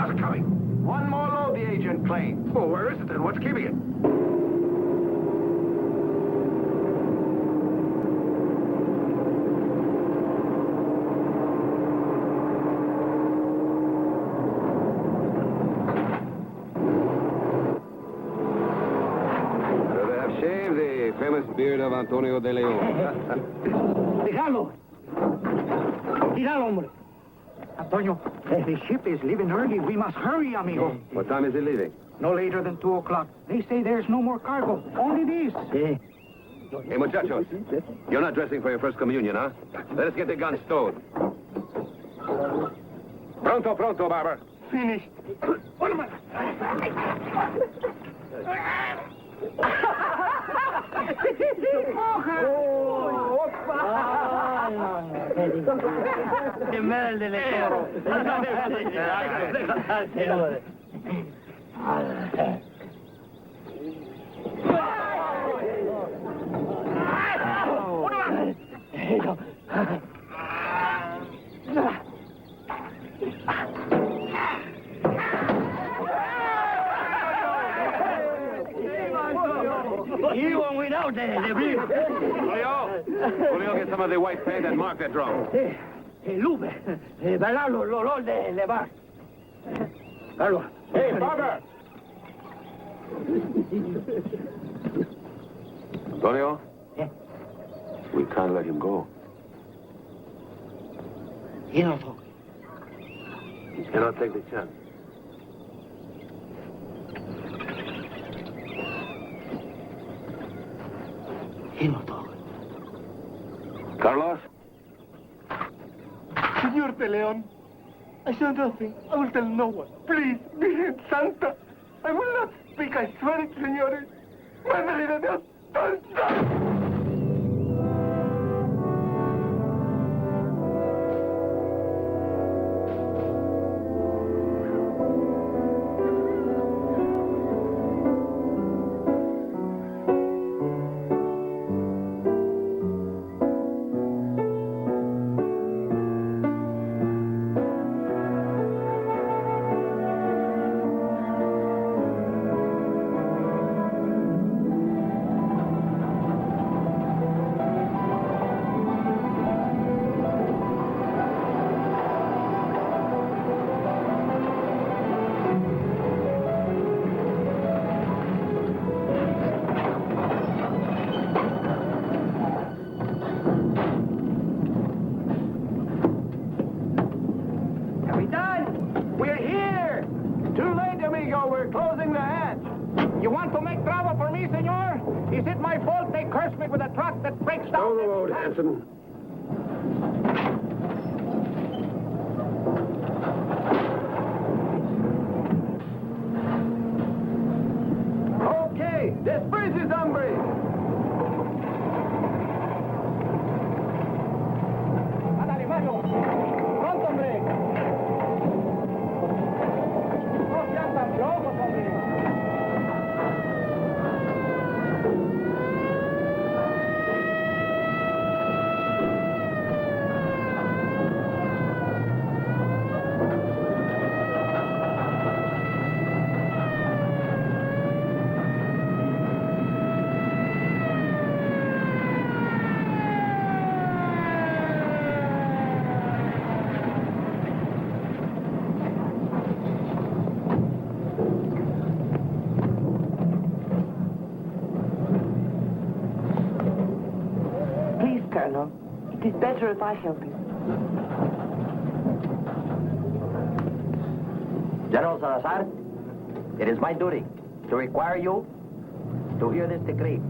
How's it coming? One more load, the agent claimed. Oh, where is it then? What's keeping it? So they have shaved the famous beard of Antonio DeLeon. Déjalo. Tíralo, hombre. Antonio, the ship is leaving early. We must hurry, amigo. What time is it leaving? No later than 2 o'clock. They say there's no more cargo. Only this. Hey, muchachos, you're not dressing for your first communion, huh? Let us get the gun stowed. Pronto, pronto, barber. Finished. El del toro. Even without the brief. Julio, get some of the white paint and mark that drum. Lupe, ¿verdad? Los olor de bar. Carlos. Hey, barber! Antonio? Yeah. We can't let him go. He no talk. You cannot take the chance. He no talk. Carlos? Señor DeLeon, I saw nothing. I will tell no one. Please, Virgen Santa. I will not speak. I swear it, señores. Madre de Dios Santa. You want to make trouble for me, senor? Is it my fault they curse me with a truck that breaks down? Stow the road, Hanson. Okay, this bridge is hombre. Ándale, Mario. Pronto, hombre. No sean tan flojos, hombre. Colonel. It is better if I help you. General Salazar, it is my duty to require you to hear this decree.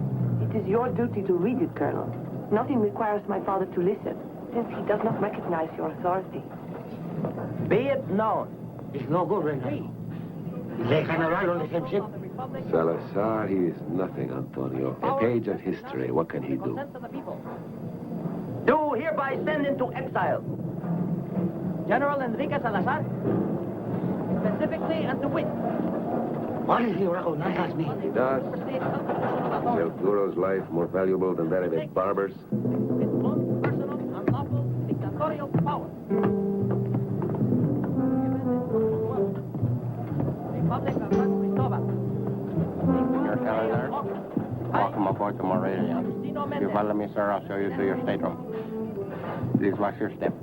It is your duty to read it, Colonel. Nothing requires my father to listen, since he does not recognize your authority. Be it known. It's no good, Reynaldo. Le General on the same ship. Salazar, he is nothing, Antonio. A page of history. What can he do? Do hereby send into exile General Enrique Salazar, specifically and to wit. Why does he recognize me? He does. Is El Duro's life more valuable than that of a barber's? His own personal, unlawful, dictatorial power. DeLeon. If you follow me, sir, I'll show you to your stateroom. Please watch your step.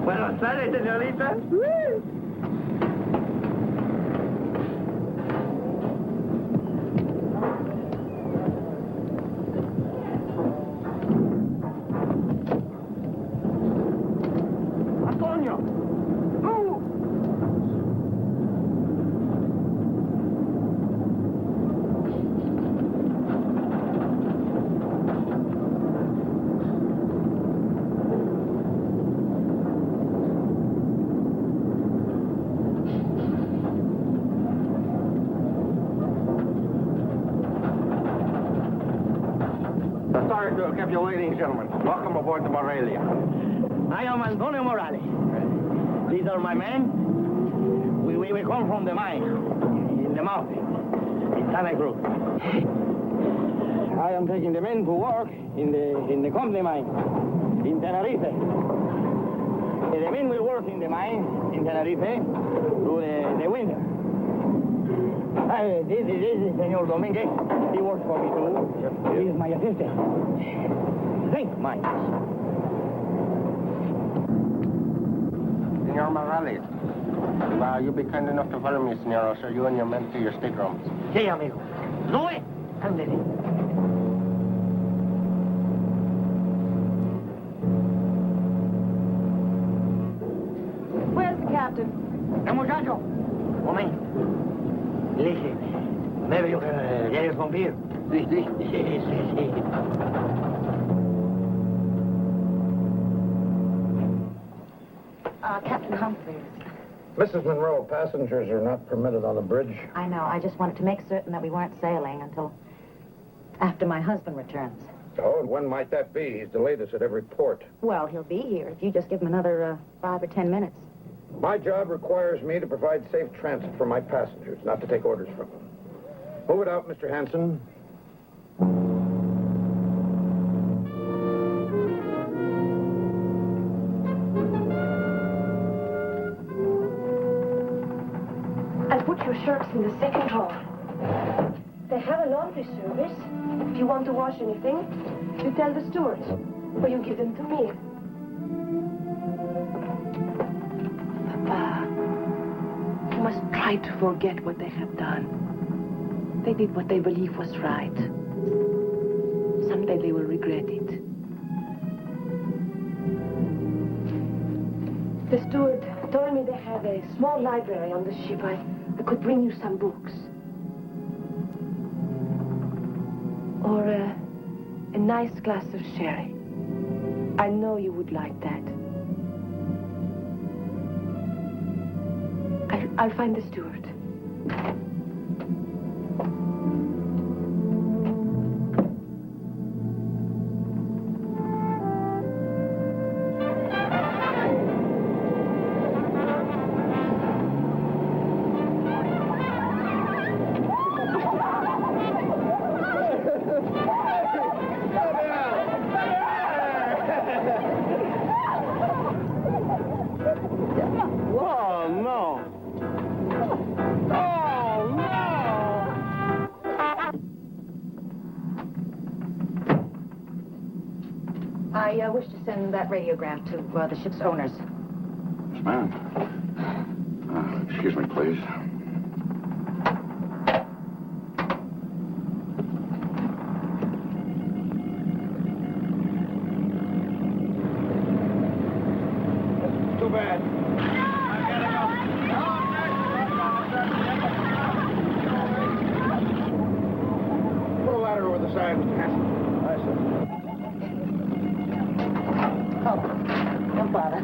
Buenas tardes, señorita. Antonio. Sorry to have kept you waiting, gentlemen. Welcome aboard the Morelia. I am Antonio Morales. These are my men. We come from the mine, in the mountain, in Santa Cruz. I am taking the men to work in the company mine, in Tenerife. The men will work in the mine, in Tenerife, through the winter. This is Senor Dominguez. He works for me too. He is my assistant. Think, mine. Senor Morales, you'll be kind enough to follow me, senor. I'll show you and your men to your staterooms. Sí, amigo. Sube. Ándale. Where's the captain? El muchacho. Momento. Listen. Maybe you can get it from here. Sí. Captain Humphreys. Mrs. Monroe, passengers are not permitted on the bridge. I know. I just wanted to make certain that we weren't sailing until after my husband returns. Oh, and when might that be? He's delayed us at every port. Well, he'll be here if you just give him another 5 or 10 minutes. My job requires me to provide safe transit for my passengers, not to take orders from them. Move it out, Mr. Hanson. I'll put your shirts in the second drawer. They have a laundry service. If you want to wash anything, you tell the steward, or you give them to me. Papa, you must try to forget what they have done. They did what they believe was right. Someday they will regret it. The steward told me they have a small library on the ship. I could bring you some books. Or a nice glass of sherry. I know you would like that. I'll find the steward. I wish to send that radiogram to the ship's owners. Yes, ma'am. Excuse me, please. Too bad. Put a ladder over the side, Mr. Hanson. Aye, sir. No bother.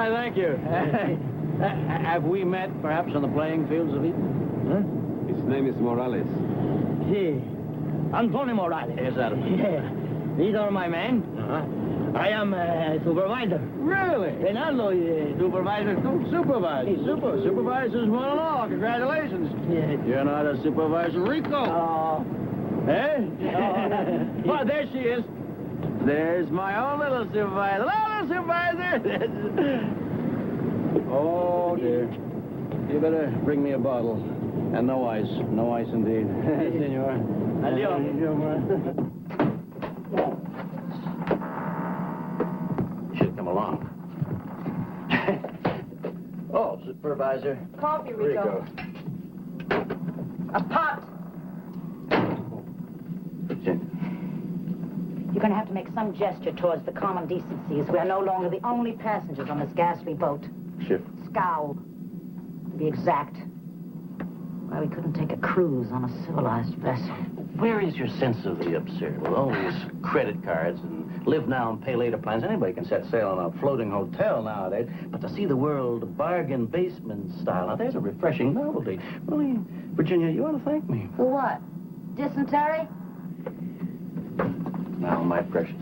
Why, thank you. Have we met, perhaps, on the playing fields of Eden? His name is Morales. Si. Antonio Morales. Yes, Adam. Yeah. These are my men. I am supervisor. Really? Renaldo, supervisor too. Supervisor. Supervisor's one and all. Congratulations. Yeah. You're not a supervisor, Rico. Oh. Eh? Oh. Well, there she is. There's my own little supervisor. Little supervisor. Oh, dear. You better bring me a bottle. And no ice. No ice indeed. Senor. Adios. Should come along. Oh, supervisor. Coffee, Rico. A pot. You're going to have to make some gesture towards the common decencies. We are no longer the only passengers on this ghastly boat. Ship. Scow, to be exact. Why we couldn't take a cruise on a civilized vessel. Where is your sense of the absurd? With all these credit cards and live now and pay later plans, anybody can set sail on a floating hotel nowadays. But to see the world bargain basement style, now there's a refreshing novelty. Really, Virginia, you ought to thank me. For what? Dysentery? Now, my precious,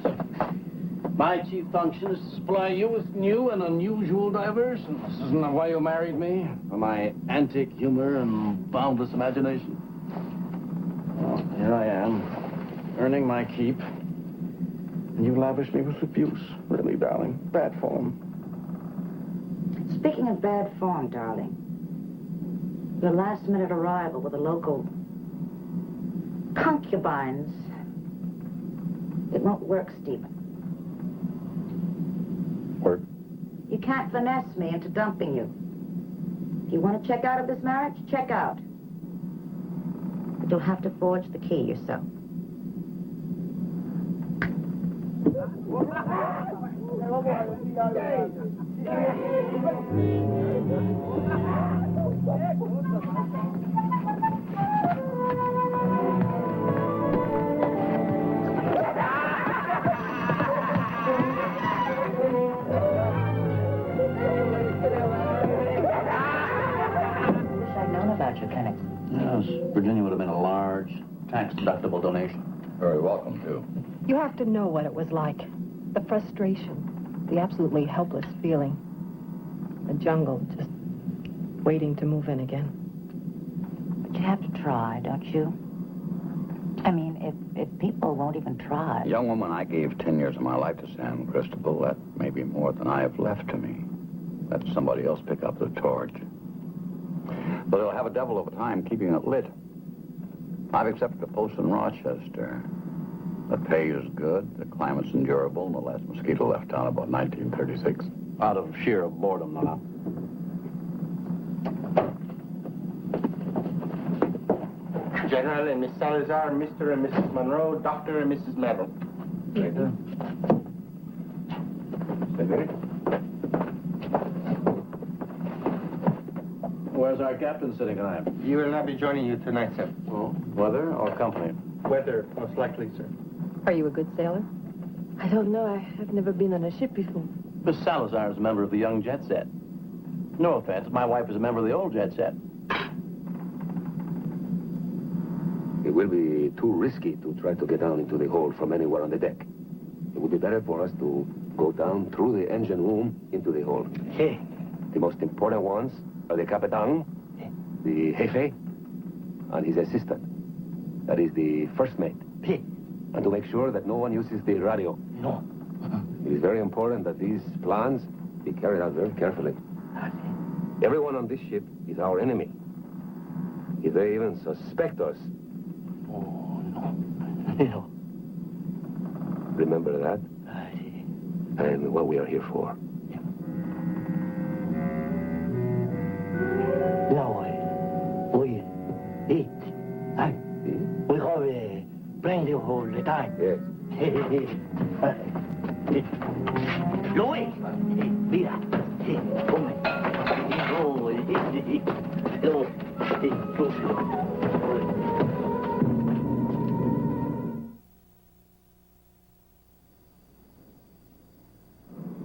my chief function is to supply you with new and unusual diversions. Isn't that why you married me? For my antic humor and boundless imagination? Well, here I am, earning my keep. And you lavish me with abuse. Really, darling, bad form. Speaking of bad form, darling, your last-minute arrival with the local concubines, it won't work, Stephen. Work? You can't finesse me into dumping you. If you want to check out of this marriage, check out. But you'll have to forge the key yourself. About your clinic. Yes, Virginia would have been a large, tax-deductible donation. Very welcome, too. You have to know what it was like. The frustration, the absolutely helpless feeling. The jungle just waiting to move in again. But you have to try, don't you? I mean, if people won't even try. Young woman, I gave 10 years of my life to San Cristobal. That may be more than I have left to me. Let somebody else pick up the torch. But they'll have a devil of a time keeping it lit. I've accepted a post in Rochester. The pay is good, the climate's endurable, and the last mosquito left town about 1936. Out of sheer boredom, now. General and Miss Salazar, Mr. and Mrs. Monroe, Dr. and Mrs. Merrill. Later. Where's our captain sitting tonight? He will not be joining you tonight, sir. Oh, weather or company? Weather, most likely, sir. Are you a good sailor? I don't know. I've never been on a ship before. Miss Salazar is a member of the young jet set. No offense, my wife is a member of the old jet set. It will be too risky to try to get down into the hold from anywhere on the deck. It would be better for us to go down through the engine room into the hold. Hey. The most important ones are the Capitan, the Jefe, and his assistant. That is the first mate. Hey. And to make sure that no one uses the radio. No. It is very important that these plans be carried out very carefully. Everyone on this ship is our enemy. If they even suspect us, Oh, no. No. remember that and what we are here for. Now, we eat. We have plenty all the time. Yes. Louis, mira, come.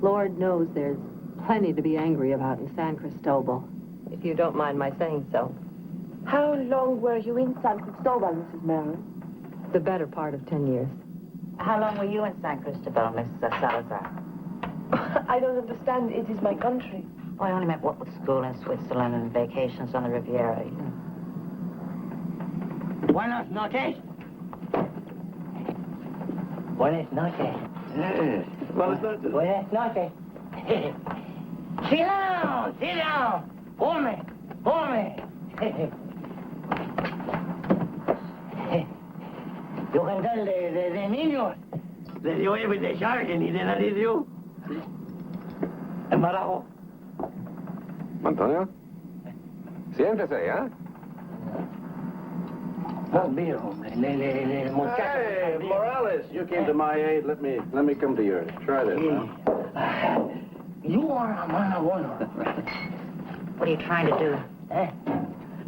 Lord knows there's plenty to be angry about in San Cristobal, if you don't mind my saying so. How long were you in San Cristobal, Mrs. Merrill? The better part of 10 years. How long were you in San Cristobal, Miss Salazar? I don't understand. It is my country. Oh, I only meant what with school in Switzerland and vacations on the Riviera. You know. Buenas noches. Buenas noches. Buenas noches. Buenas noches. Sit down, sit down. Come, come. Yo can tell de niños. Les dio every de shark and he didn't eat you. Embarajo. Antonio? Siéntese, ¿ya? Más beer, hombre. Le muchacho. Hey, Morales, you came to my aid. Let me come to yours. Try this, huh? You are a man of honor. What are you trying to do? Eh?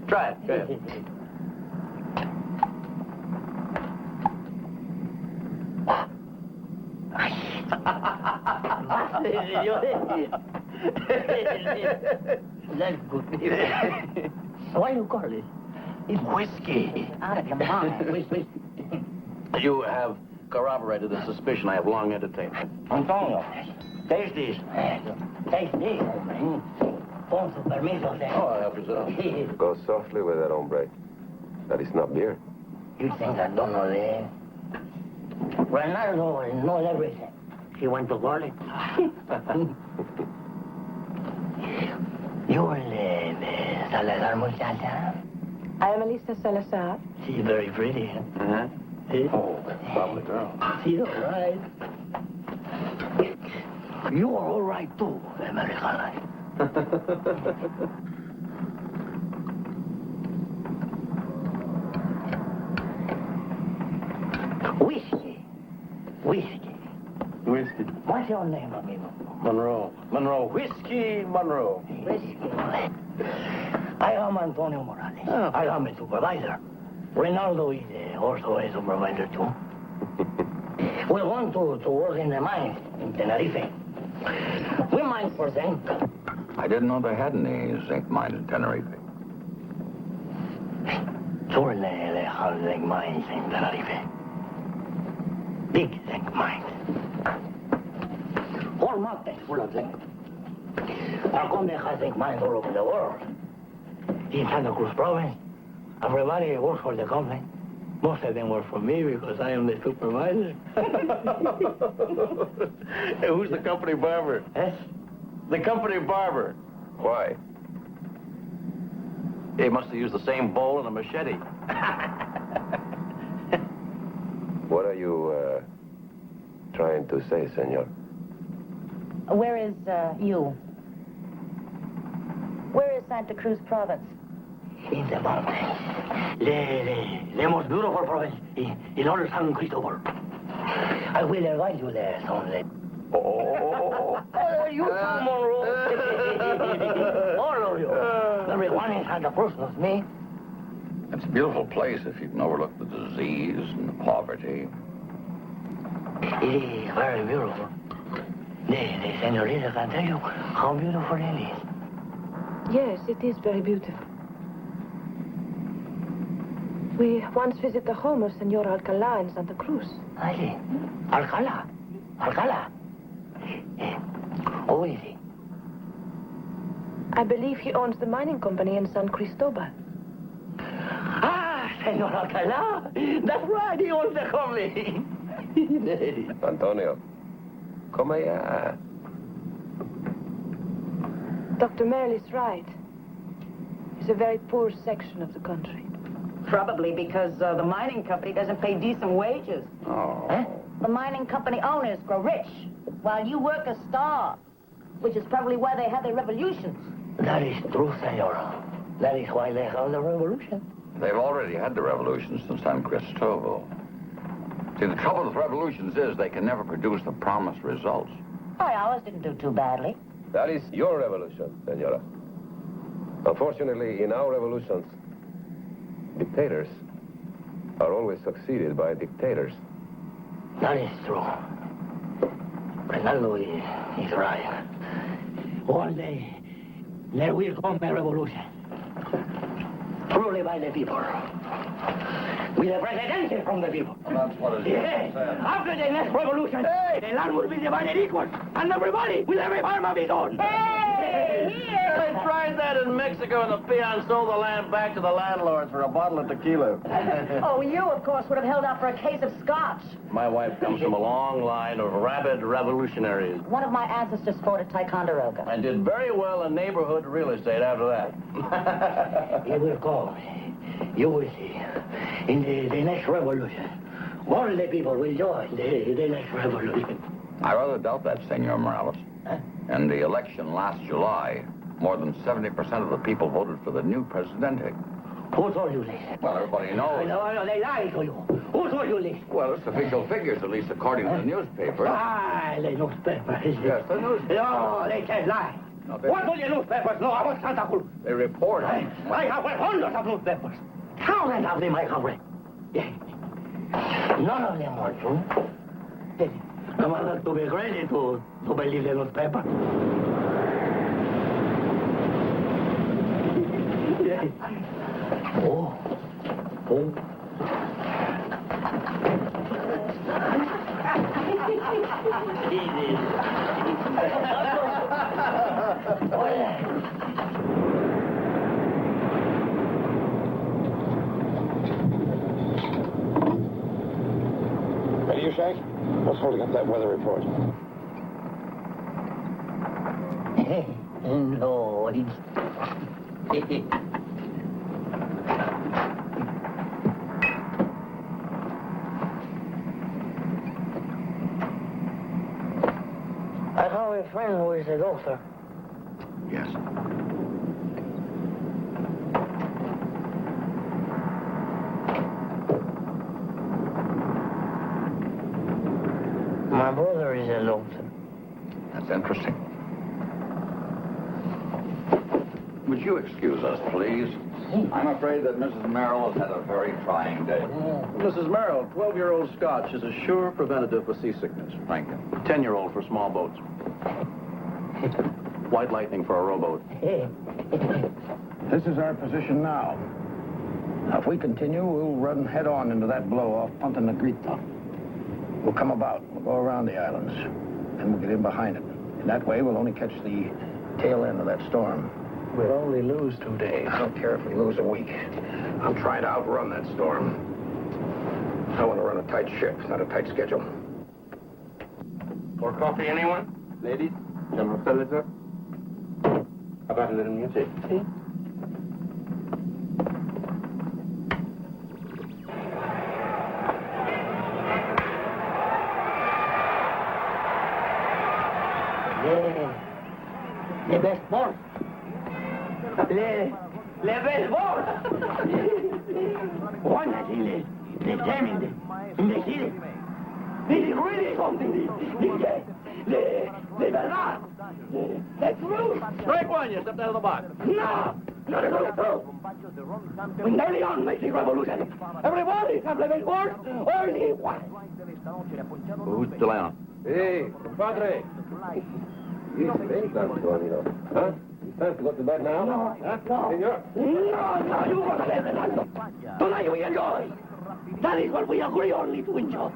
Try it. Go ahead. That's good. Why you call it? It's whiskey. Out of your mind. Whiskey. You have corroborated the suspicion I have long entertained. Antonio, taste this. Taste this, hombre. Con su permiso, señor. Oh, I help yourself. Go softly with that, hombre. That is not beer. You think I don't know that? Ronaldo knows everything. He went to college. You're the Salazar muchacha. I am Elisa Salazar. She's very pretty. Uh-huh. Eh? Oh, lovely girl. She's all right. You are all right, too, Americana. Whiskey. Whiskey. Whiskey. What's your name, amigo? Monroe. Monroe. Whiskey Monroe. Whiskey. I am Antonio Morales. Oh. I am a supervisor. Ronaldo is also a supervisor, too. We want to work in the mines in Tenerife. We mine for zinc. I didn't know they had any zinc mines in Tenerife. Sure, they have zinc mines in Tenerife. Big zinc mines. Whole mountains full of zinc. Arconde has zinc mines all over the world. In Santa Cruz province, everybody works for the company. Most of them work for me because I am the supervisor. Hey, who's the company barber? Yes? The company barber. Why? He must have used the same bowl and a machete. What are you, trying to say, senor? Where is you? Where is Santa Cruz province? In the mountains. The most beautiful province in all San Cristobal. I will invite you there someday. Oh. You too, Monroe. All of you. Everyone in Santa Cruz knows me. It's a beautiful place if you can overlook the disease and the poverty. It is very beautiful. The senorita can tell you how beautiful it is. Yes, it is very beautiful. We once visited the home of Senor Alcala in Santa Cruz. I see. Alcala. Alcala. Who is he? I believe he owns the mining company in San Cristobal. Ah, Senor Alcala. That's right, he owns the company. Antonio, come allá. Dr. Merrill is right. It's a very poor section of the country. Probably because the mining company doesn't pay decent wages. Oh. Huh? The mining company owners grow rich, while you workers starve, which is probably why they have their revolutions. That is true, Senora. That is why they have the revolution. They've already had the revolutions since San Cristobal. See, the trouble with revolutions is they can never produce the promised results. Ours didn't do too badly. That is your revolution, senora. Unfortunately, in our revolutions, dictators are always succeeded by dictators. That is true. Ronaldo is right. One day, there will come a revolution. Ruled by the people. With a presidency from the people. That's what it is. Yes. After the next revolution, the land will be divided equal. And everybody will have a farm of his own. They tried that in Mexico, and the peons sold the land back to the landlords for a bottle of tequila. Oh, you, of course, would have held out for a case of scotch. My wife comes from a long line of rabid revolutionaries. One of my ancestors fought at Ticonderoga. And did very well in neighborhood real estate after that. It will come. You will see. In the next revolution, all the people will join the next revolution. I rather doubt that, Senor Morales. Huh? In the election last July, more than 70% of the people voted for the new presidente. Who told you this? Well, everybody knows. No, they lied to you. Who told you this? Well, it's official figures, at least according to the newspaper. Ah, the newspapers. Yes, the newspaper. No, they can't lie. No, they- What do the newspapers know about Santa Cruz? They report. I have hundreds of newspapers. Thousands of them I have read. Yes. None of them are true. I'm not to be ready to believe the newspaper. Yes. Oh. Ready, you, Shank? What's holding up that weather report? No, it's... I have a friend who is a doctor. Yes. My brother is a doctor. That's interesting. Would you excuse us, please? I'm afraid that Mrs. Merrill has had a very trying day. Mrs. Merrill, 12-year-old Scotch is a sure preventative for seasickness. Thank you. 10-year-old for small boats. White lightning for a rowboat. This is our position now. Now, if we continue, we'll run head-on into that blow off Punta Negrita. We'll come about. We'll go around the islands. Then we'll get in behind it. In that way, we'll only catch the tail end of that storm. We'll only lose 2 days. I don't care if we lose a week. I'm trying to outrun that storm. I want to run a tight ship, not a tight schedule. More coffee, anyone? Ladies? General fellas, sir? How about a little music? Le baseball. Le baseball. One night in the jam in the city. This is really something. The verdad. The truth. Strike one, you stepped out of the box. No, not at all. When DeLeon makes a revolution, everybody can play baseball only one. Who's DeLeon? Hey, compadre. You think that's going on, huh? It's time to go to bed now? No, Huh? no. Senor? No, you want to let it happen. Tonight we enjoy. That is what we agree only to enjoy.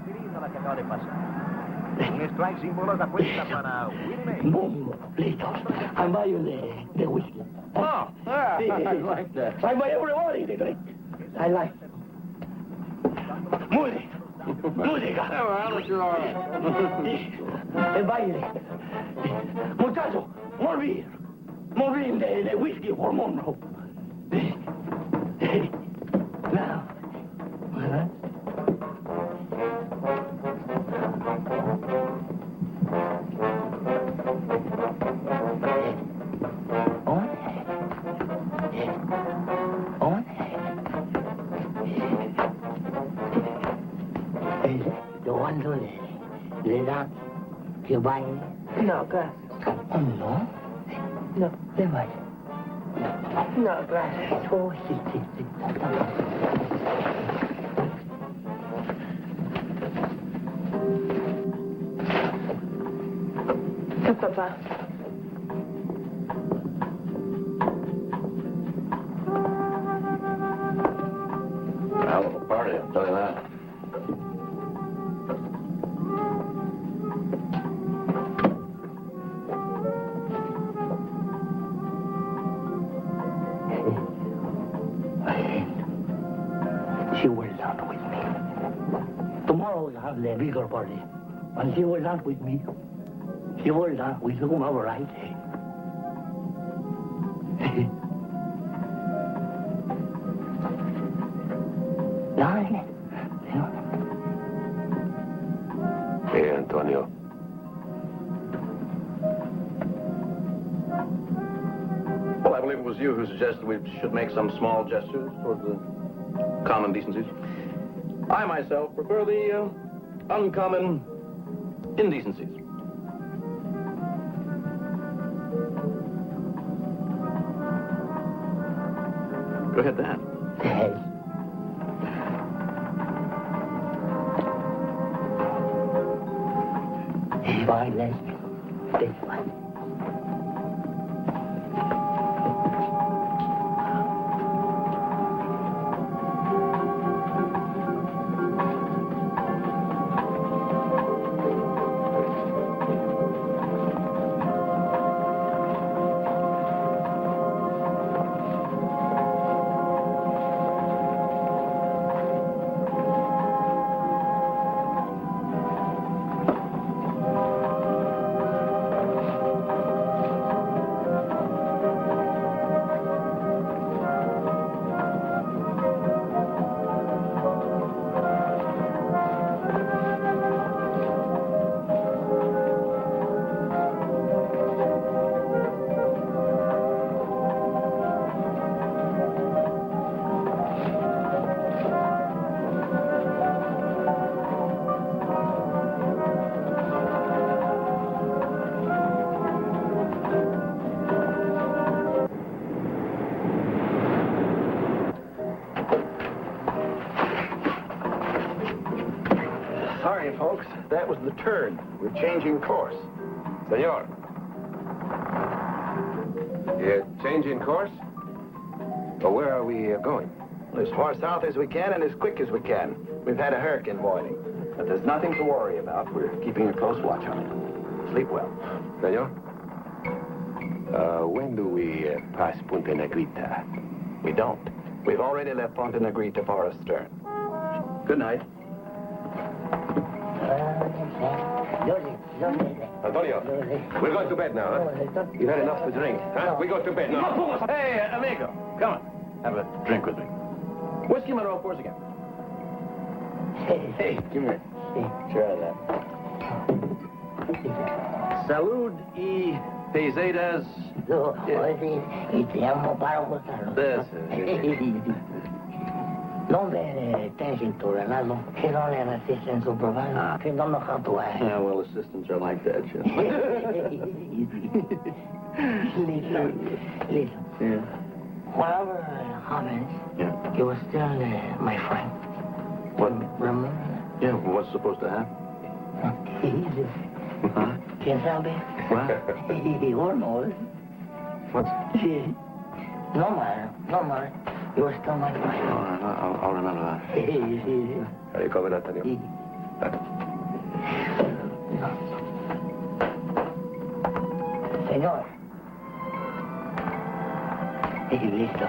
Boom, litos. I'm buy you the whiskey. Oh, yeah, I like that. I buy everybody the drink. I like. Music. Música. Yeah, well, it's your El baile. Muchacho, more beer. More beer de whiskey for Monroe. Now. Uh-huh. Le da que baile. No, gracias. Oh, no? No, de baile. No, gracias. Oh, sí, sí, sí. Papá. Hell of a party, I'll tell you that. She will not with me. Tomorrow we have the bigger party. And she will not with me. She will not with whomever I say. Darling. Hey, Antonio. Well, I believe it was you who suggested we should make some small gestures towards the common decencies. I myself prefer the uncommon indecencies. Go ahead, Dan. Yes. Violence. This one. Sorry, folks. That was the turn. We're changing course. Senor. You're changing course? Well, where are we going? As far south as we can and as quick as we can. We've had a hurricane warning. But there's nothing to worry about. We're keeping a close watch on it. Sleep well. Senor? When do we pass Punta Negrita? We don't. We've already left Ponte Negrita far astern. Good night. Antonio, we're going to bed now, huh? You've had enough to drink, huh? We go to bed now. Hey, amigo, come on. Have a drink with me. Whiskey Monroe, pours again. Hey, come here. Try that. Salud y pesetas. Y te llamo para gozarlo. Don't ten cintura, Ronaldo. He don't have assistant supervisor. He don't know how to act. Yeah, well, assistants are like that, Chip. Listen. Yeah. Whatever happens, you were still my friend. What? Remember? Yeah, well, what's supposed to happen? Jesus. Huh? ¿Quién sabe? What? Who knows? What's... Sí. No matter. You were still my friend. All right, I'll remember that. Are you coming, Antonio? Señor. Listo.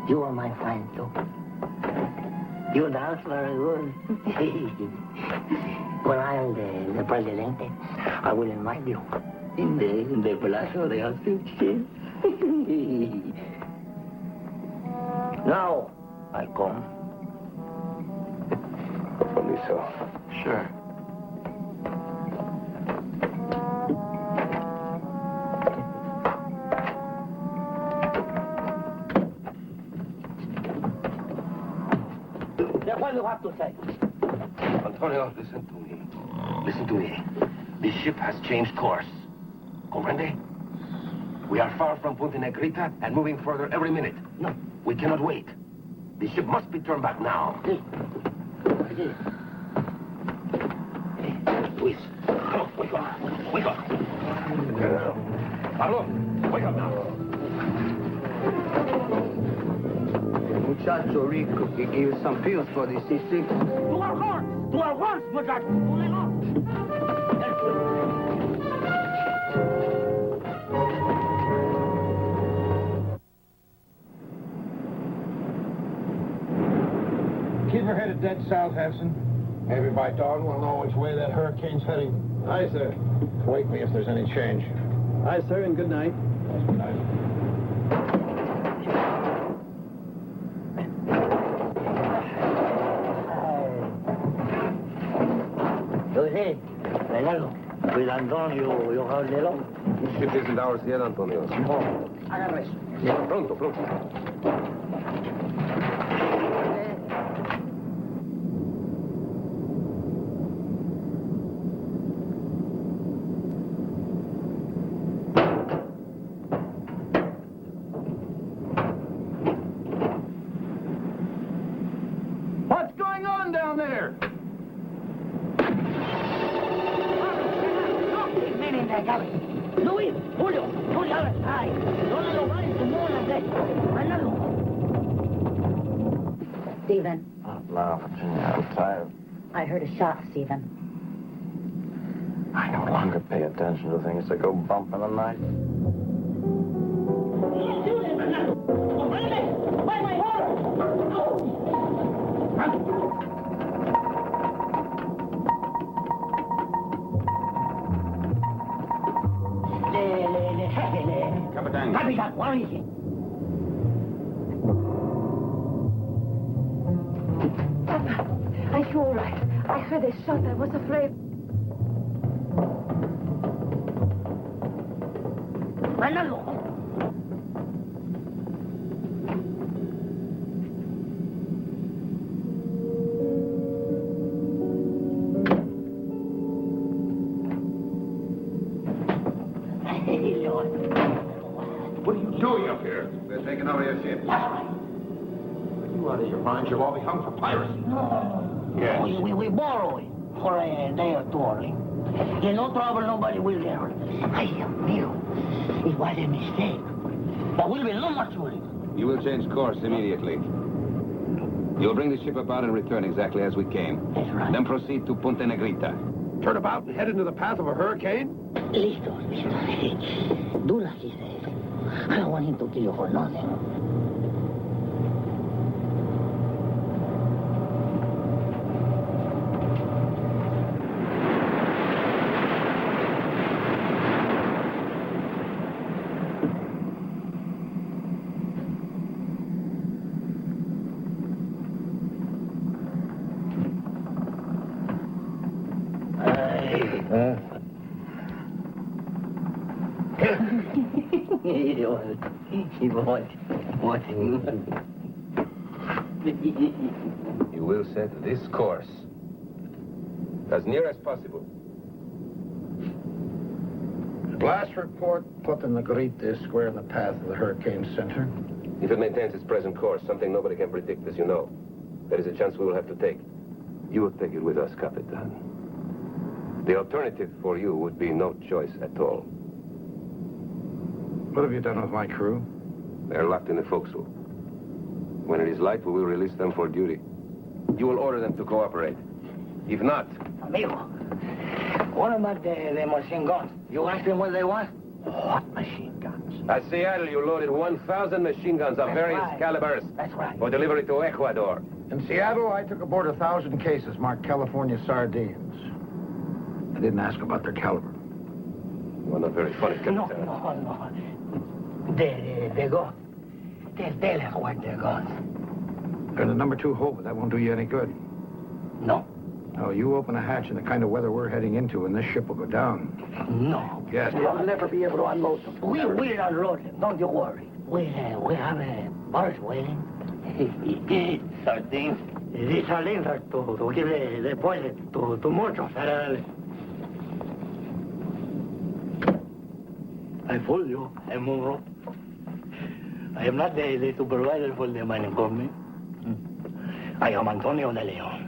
You are my friend, too. You dance very good. When I am the presidente, I will invite you in the Palacio de Justicia. Now, I come. Only so. Sure. Then what do you have to say? Antonio, listen to me. Listen to me. The ship has changed course. Comprende? We are far from Punta Negrita and moving further every minute. No. We cannot wait. The ship must be turned back now. Sí. Luis, come on, wake up. Pablo, wake up now. muchacho rico que gives some pills for the seasick. To our horse, muchacho. Moving on. Keep her headed dead south, Hanson. Maybe by dawn we'll know which way that hurricane's heading. Aye, sir. Wake me if there's any change. Aye, sir, and good night. Good night. Yo sé, Reynaldo, with Antonio, you have DeLeon. This ship isn't ours yet, Antonio. No, agarra eso. Pronto, pronto. What's going on down there? Men in that cabin. Luis, Julio, Julio, aye. Don't let them rise to more than that. Reynaldo. Stephen, No, Virginia, I'm tired. I heard a shot, Stephen. I no longer pay attention to things that go bump in the night. Why my horse? Captain. Capitan, what is it? Papa, are you all right? I heard a shot. I was afraid. Reynaldo. What are you doing up here? We're taking over your ship. Are you out of your mind? You'll all be hung for piracy. Yes. We borrow it for a day or two only. There's no trouble, nobody will get hurt. Ay, Dios mío. It was a mistake. There will be no more shooting. You will change course immediately. You'll bring the ship about and return exactly as we came. That's right. Then proceed to Punta Negrita. Turn about and head into the path of a hurricane? Listo. Do like he says. I don't want him to kill you for nothing. You will set this course as near as possible. Last report, Punta Negrita is square in the path of the hurricane center. If it maintains its present course, something nobody can predict, as you know, there is a chance we will have to take. You will take it with us, Capitan. The alternative for you would be no choice at all. What have you done with my crew? They're locked in the forecastle. When it is light, we will release them for duty. You will order them to cooperate. If not... Amigo, what about the machine guns? You ask them what they want? What machine guns? At Seattle, you loaded 1,000 machine guns of various calibers. That's right. For delivery to Ecuador. In Seattle, I took aboard 1,000 cases marked California sardines. I didn't ask about their caliber. You are not very funny, Capitan. No. The gun. Tell us what the guns. They're in the number 2 hold, but that won't do you any good. No. No, you open a hatch in the kind of weather we're heading into, and this ship will go down. No. Yes. We'll never be able to unload them. We will unload them, don't you worry. We have a barge waiting. Sardines. These sardines are to give the poison to muchos. I fooled you, Monroe. I am not the supervisor for the mining company. I am Antonio DeLeon.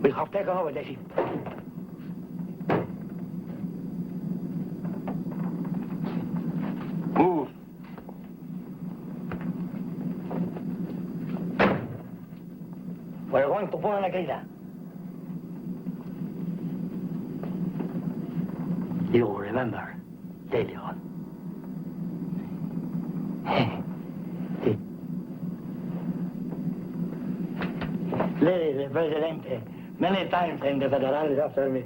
We have taken over the ship. Move. We're going to Punta Negrita. You remember DeLeon. Lady, the Presidente, many times in the Federales after me.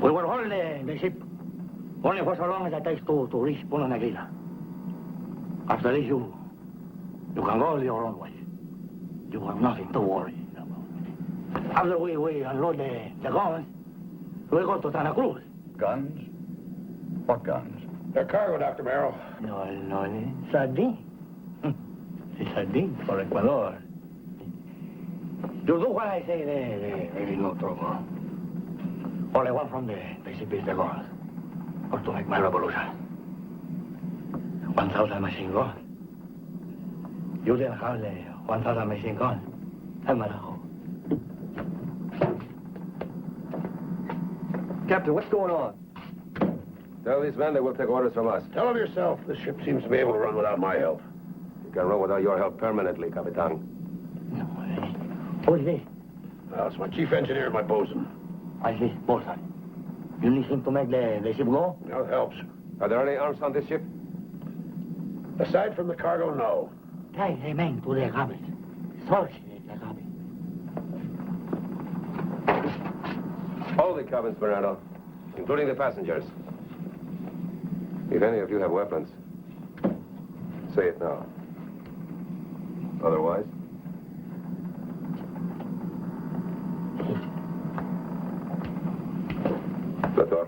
We will hold the ship only for so long as it takes to reach Punta Negrita. After this, you can go your own way. You have nothing to worry about. After we unload the guns, we go to Santa Cruz. Guns? What guns? They're cargo, Dr. Merrill. No, sardine. Sardine for Ecuador. You do what I say, there is no trouble. All I want from the ship is the guns, or to make my revolution. 1,000 machine guns. You didn't have the 1,000 machine guns. I'm at home. Captain, what's going on? Tell these men they will take orders from us. Tell them yourself. This ship seems to be able to run without my help. You can run without your help permanently, Capitan. Who's this? It's my chief engineer, my bosun. I see, bosun. You need him to make the ship go? That helps. Are there any arms on this ship? Aside from the cargo, no. Take the men to the cabin. Search the cabin. All the cabins, Bernardo, including the passengers. If any of you have weapons, say it now. Otherwise... Doctor?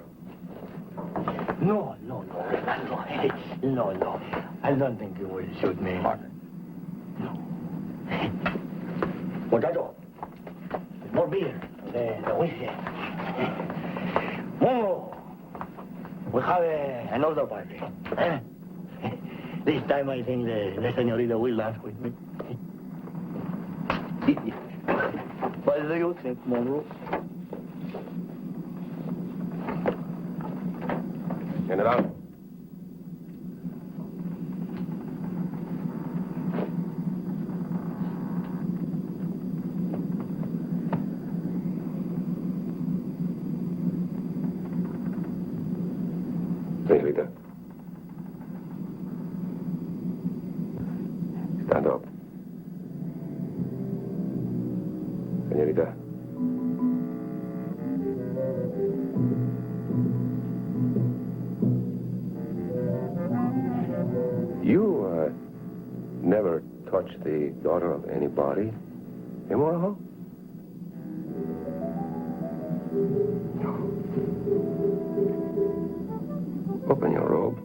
No. No. I don't think you will shoot me. No. Muchacho, more beer, the whiskey. Mongo, we have another party. This time I think the señorita will dance with me. What do you think, Mongo? General. Señorita. Stand up. Señorita. You, never touched the daughter of anybody, eh, Morajo? Open your robe.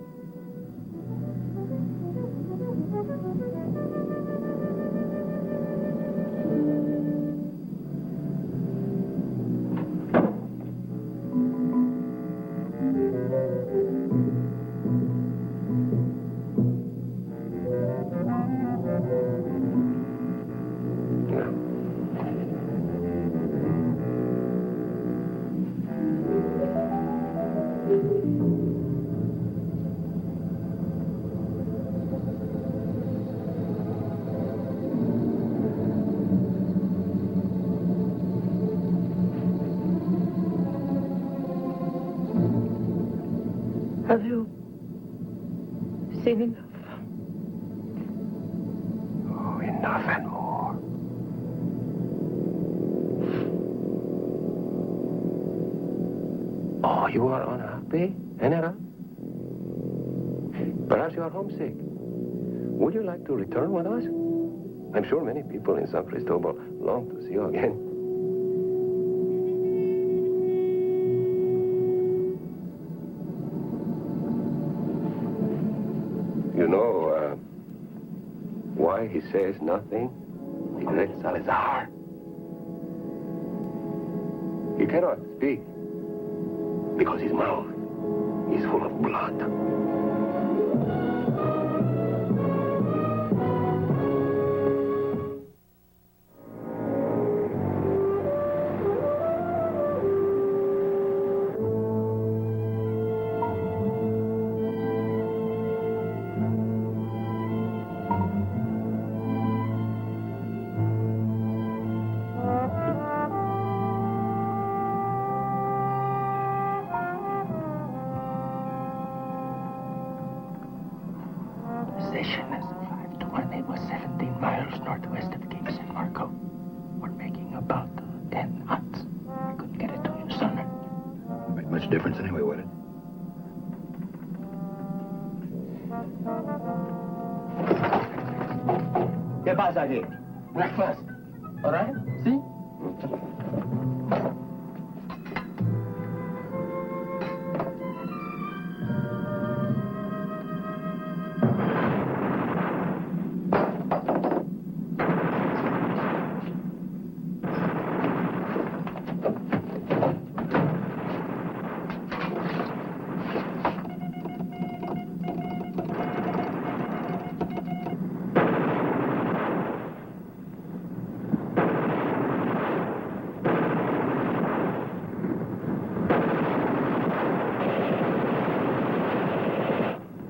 Have you seen enough? Oh, enough and more. Oh, you are unhappy, General? Perhaps you are homesick. Would you like to return with us? I'm sure many people in San Cristobal long to see you again. You know, why he says nothing? The great Salazar. He cannot speak because his mouth is full of blood. position as 5 to 1. It was 17 miles northwest of Cape San Marco. We're making about 10 knots. I couldn't get it to you sooner. Won't make much difference anyway, would it? ¿Qué pasa aquí? Breakfast. All right? See?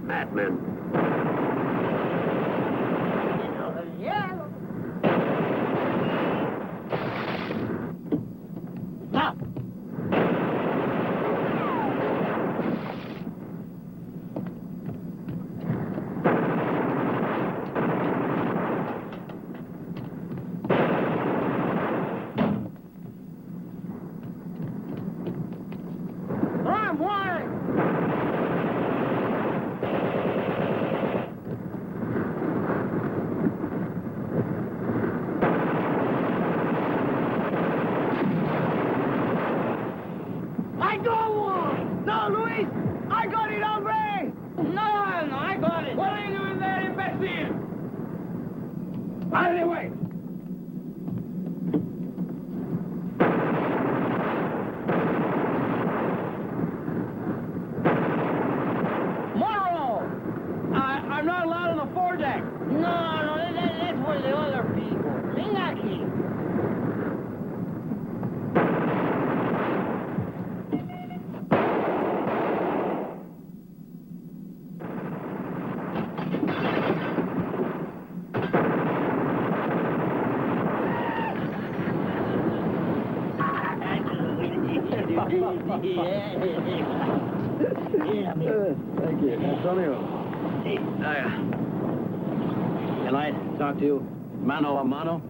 Madmen. Stop! Run, boy! I got one! No, Luis! I got it, hombre! No, I got it! What are you doing there, imbecile? Out of the way! Morrow! I'm not allowed on the foredeck! No, that's for the other people. Ven aquí. Thank you. Antonio. Can I talk to you mano a mano?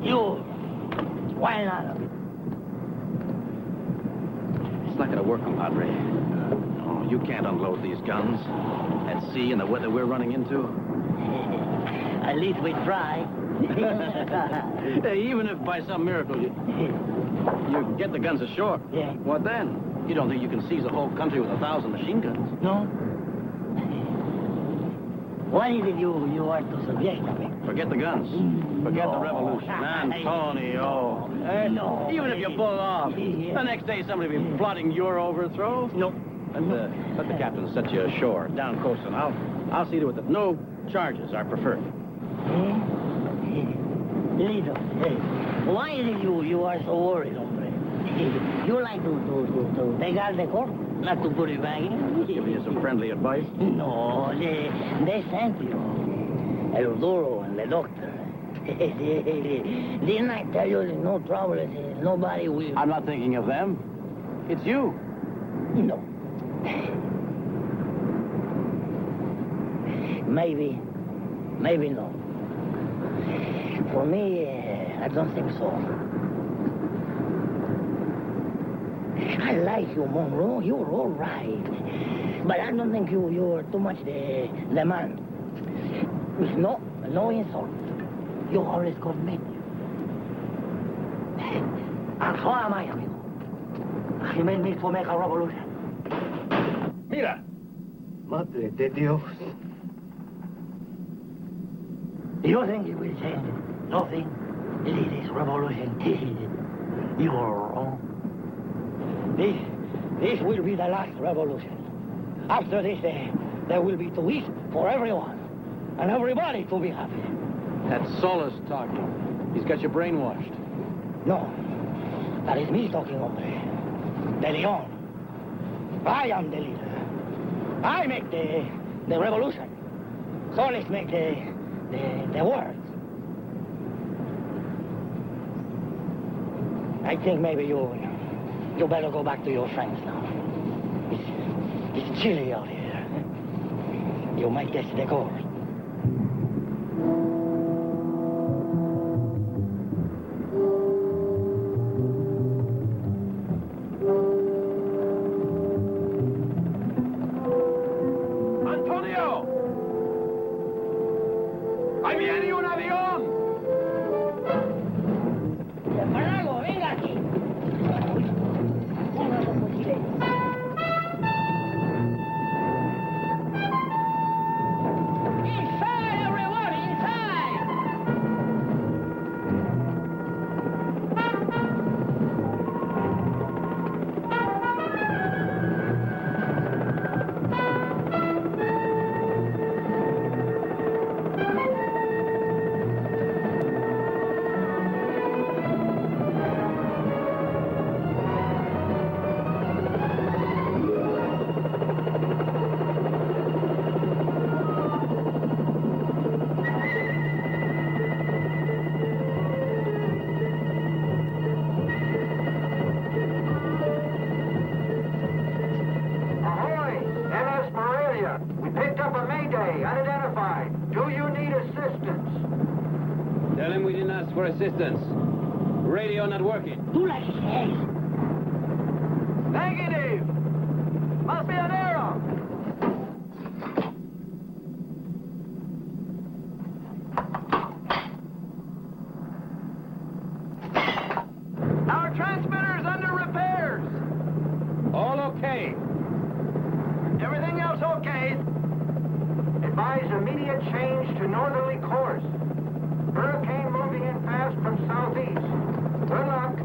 You. Why not? It's not going to work, compadre. No, you can't unload these guns at sea in the weather we're running into. At least we try. Even if by some miracle you get the guns ashore. Yeah. What then? You don't think you can seize a whole country with 1,000 machine guns? No. What is it you are to suggest to me? Forget the guns. Forget the revolution. Antonio. No. Even if you pull it off, the next day somebody will be plotting your overthrow. No. Let the captain set you ashore, down coast, and I'll see to it that no charges are preferred. Lito, why is it you are so worried, hombre? You like to take out the corp, not to put it back in? Giving you some friendly advice? No, they sent you. El Duro and the doctor. Didn't I tell you there's no trouble, nobody will... I'm not thinking of them. It's you. No. Maybe no. For me, I don't think so. I like you, Monroe. You're all right. But I don't think you're too much the man. No insult. You always commit. And so am I, amigo. He made me to make a revolution. Mira. Madre de Dios. You think it will change? Nothing. This revolution. You're wrong. This will be the last revolution. After this, there will be to eat for everyone. And everybody to be happy. That's Solis talking. He's got you brainwashed. No. That is me talking, hombre. DeLeon. I am the leader. I make the revolution. Solis make the words. I think maybe you better go back to your friends now. It's chilly out here. You might catch the cold. for assistance. Radio not working. Negative! Must be an error! Our transmitter's under repairs! All okay. Everything else okay. Advise immediate change to northerly course. Hurricane moving in fast from southeast. Good luck.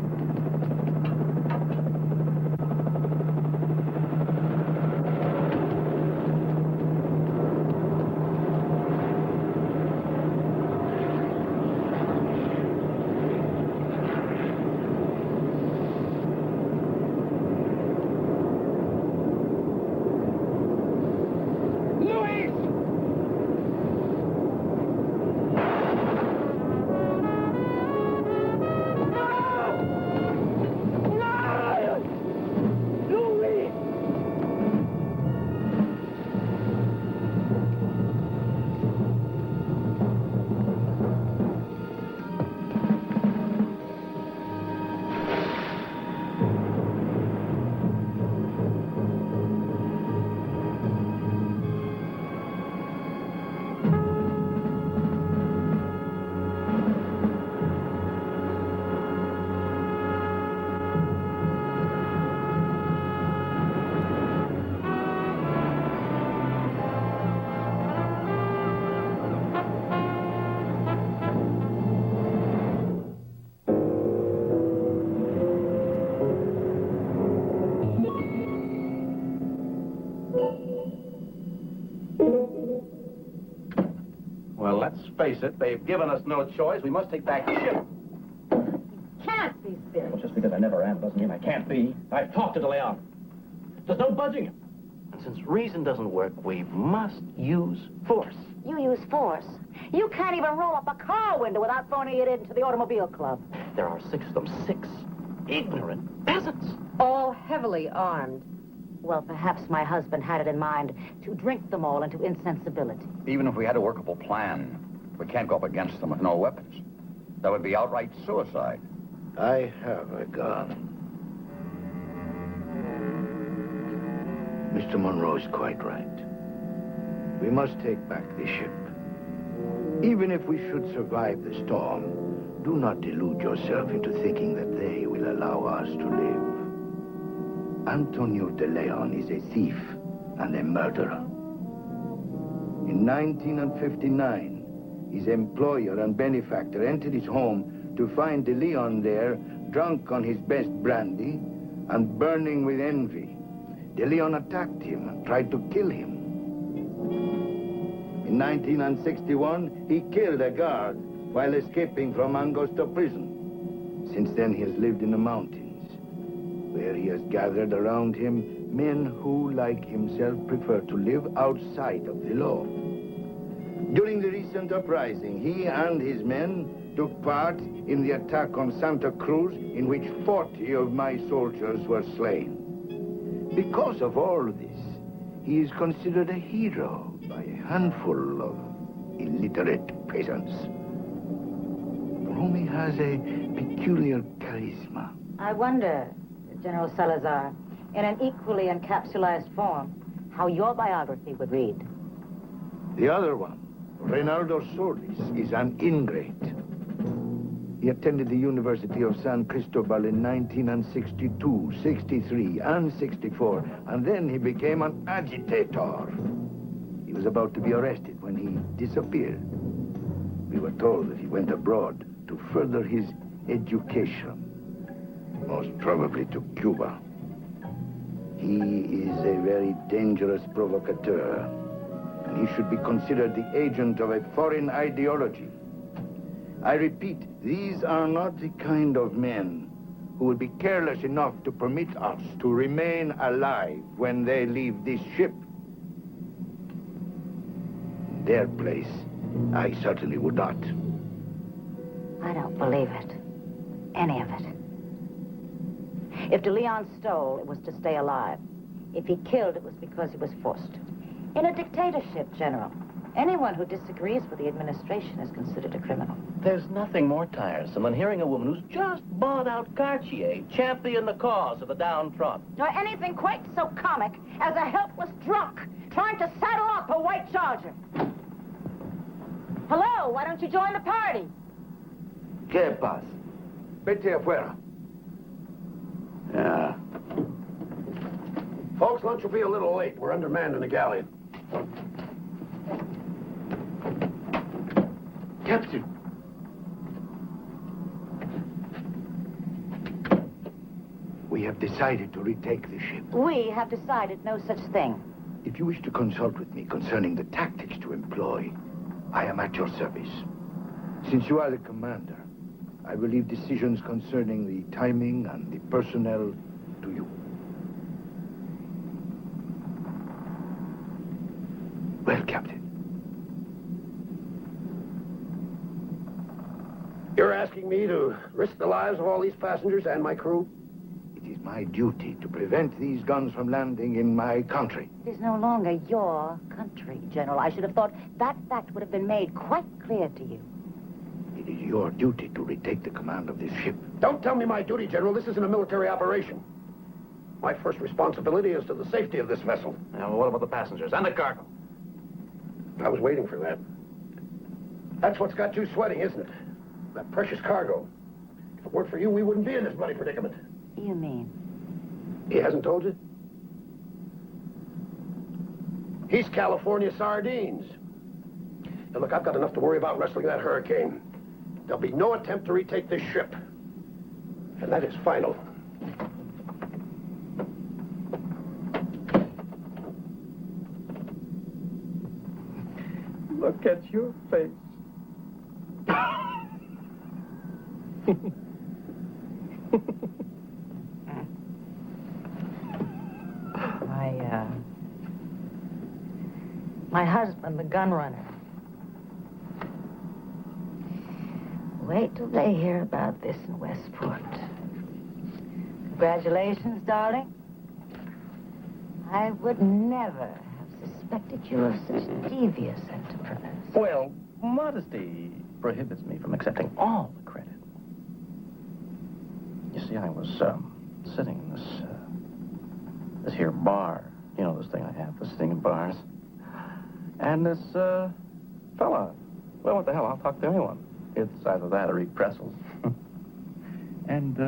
Well, let's face it, they've given us no choice. We must take back the ship. Can't be serious. Well, just because I never am doesn't mean I can't be. I've talked to DeLeon. There's no budging him. And since reason doesn't work, we must use force. You use force. You can't even roll up a car window without phoning it into the automobile club. There are 6 of them, 6 ignorant peasants. All heavily armed. Well, perhaps my husband had it in mind to drink them all into insensibility. Even if we had a workable plan, we can't go up against them with no weapons. That would be outright suicide. I have a gun. Mr. Monroe is quite right. We must take back the ship. Even if we should survive the storm, do not delude yourself into thinking that they will allow us to live. Antonio DeLeon is a thief and a murderer. In 1959, his employer and benefactor entered his home to find DeLeon there, drunk on his best brandy and burning with envy. DeLeon attacked him and tried to kill him. In 1961, he killed a guard while escaping from Angosto prison. Since then, he has lived in the mountains, where he has gathered around him men who, like himself, prefer to live outside of the law. During the recent uprising, he and his men took part in the attack on Santa Cruz, in which 40 of my soldiers were slain. Because of all this, he is considered a hero by a handful of illiterate peasants, for whom he has a peculiar charisma. I wonder, General Salazar, in an equally encapsulated form, how your biography would read. The other one, Reynaldo Solis, is an ingrate. He attended the University of San Cristobal in 1962, 63, and 64, and then he became an agitator. He was about to be arrested when he disappeared. We were told that he went abroad to further his education, most probably to Cuba. He is a very dangerous provocateur, and he should be considered the agent of a foreign ideology. I repeat, these are not the kind of men who will be careless enough to permit us to remain alive when they leave this ship. In their place, I certainly would not. I don't believe it. Any of it. If DeLeon stole, it was to stay alive. If he killed, it was because he was forced. In a dictatorship, General, Anyone who disagrees with the administration is considered a criminal. There's nothing more tiresome than hearing a woman who's just bought out Cartier champion the cause of the downtrodden. Or anything quite so comic as a helpless drunk trying to saddle up a white charger. Hello, why don't you join the party? ¿Qué pasa? Vete afuera. Yeah. Folks, lunch will be a little late. We're undermanned in the galley. Captain. We have decided to retake the ship. We have decided no such thing. If you wish to consult with me concerning the tactics to employ, I am at your service. Since you are the commander, I will leave decisions concerning the timing and the personnel to you. Well, Captain. You're asking me to risk the lives of all these passengers and my crew? It is my duty to prevent these guns from landing in my country. It is no longer your country, General. I should have thought that fact would have been made quite clear to you. It is your duty to retake the command of this ship. Don't tell me my duty, General. This isn't a military operation. My first responsibility is to the safety of this vessel. Now, what about the passengers and the cargo? I was waiting for that. That's what's got you sweating, isn't it? That precious cargo. If it weren't for you, we wouldn't be in this bloody predicament. You mean? He hasn't told you? He's California sardines. Now, look, I've got enough to worry about wrestling that hurricane. There'll be no attempt to retake this ship. And that is final. Look at your face. My husband, the gun runner. Wait till they hear about this in Westport. Congratulations, darling. I would never have suspected you of such devious enterprise. Well, modesty prohibits me from accepting all the credit. You see, I was sitting in this here bar. You know, this thing I have for sitting in bars. And this fella, well, what the hell, I'll talk to anyone. It's either that or eat pretzels. And,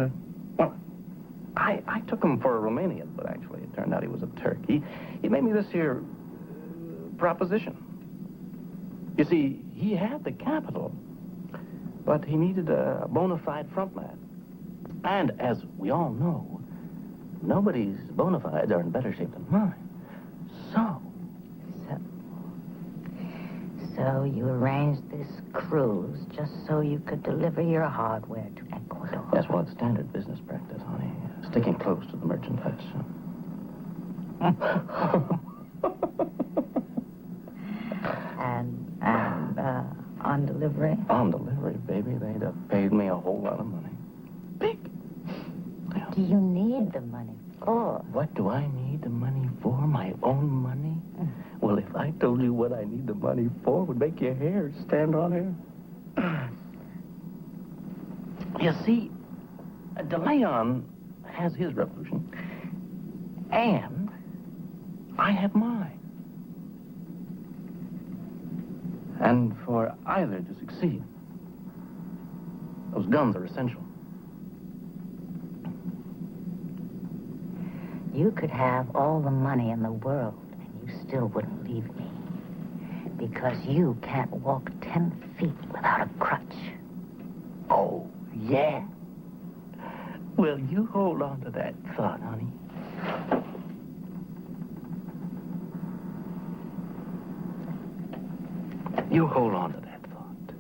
well, I took him for a Romanian, but actually it turned out he was a Turk. He made me this here proposition. You see, he had the capital, but he needed a bona fide frontman. And as we all know, nobody's bona fides are in better shape than mine. So you arranged this cruise just so you could deliver your hardware to Ecuador. That's well, it's standard business practice, honey. Sticking close to the merchant huts. and on delivery? On delivery, baby. They'd have paid me a whole lot of money. Big. Do you need the money for? What do I need the money for? My own money? Well, if I told you what I need the money for, it would make your hair stand on end. You see, DeLeon has his revolution, and I have mine. And for either to succeed, those guns are essential. You could have all the money in the world, and you still wouldn't leave me. Because you can't walk 10 feet without a crutch. Oh, yeah? Well, you hold on to that thought, honey. You hold on to that thought.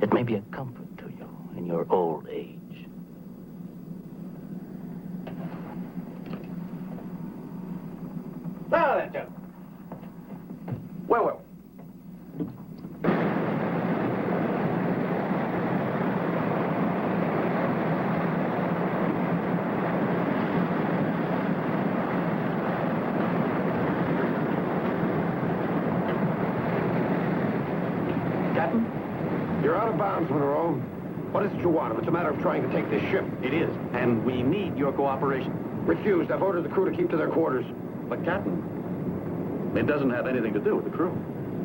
It may be a comfort to you in your old age. Now then, gentlemen. Well. arms, Monroe. What is it you want? If it's a matter of trying to take this ship. It is, and we need your cooperation. Refused. I've ordered the crew to keep to their quarters. But, Captain, it doesn't have anything to do with the crew.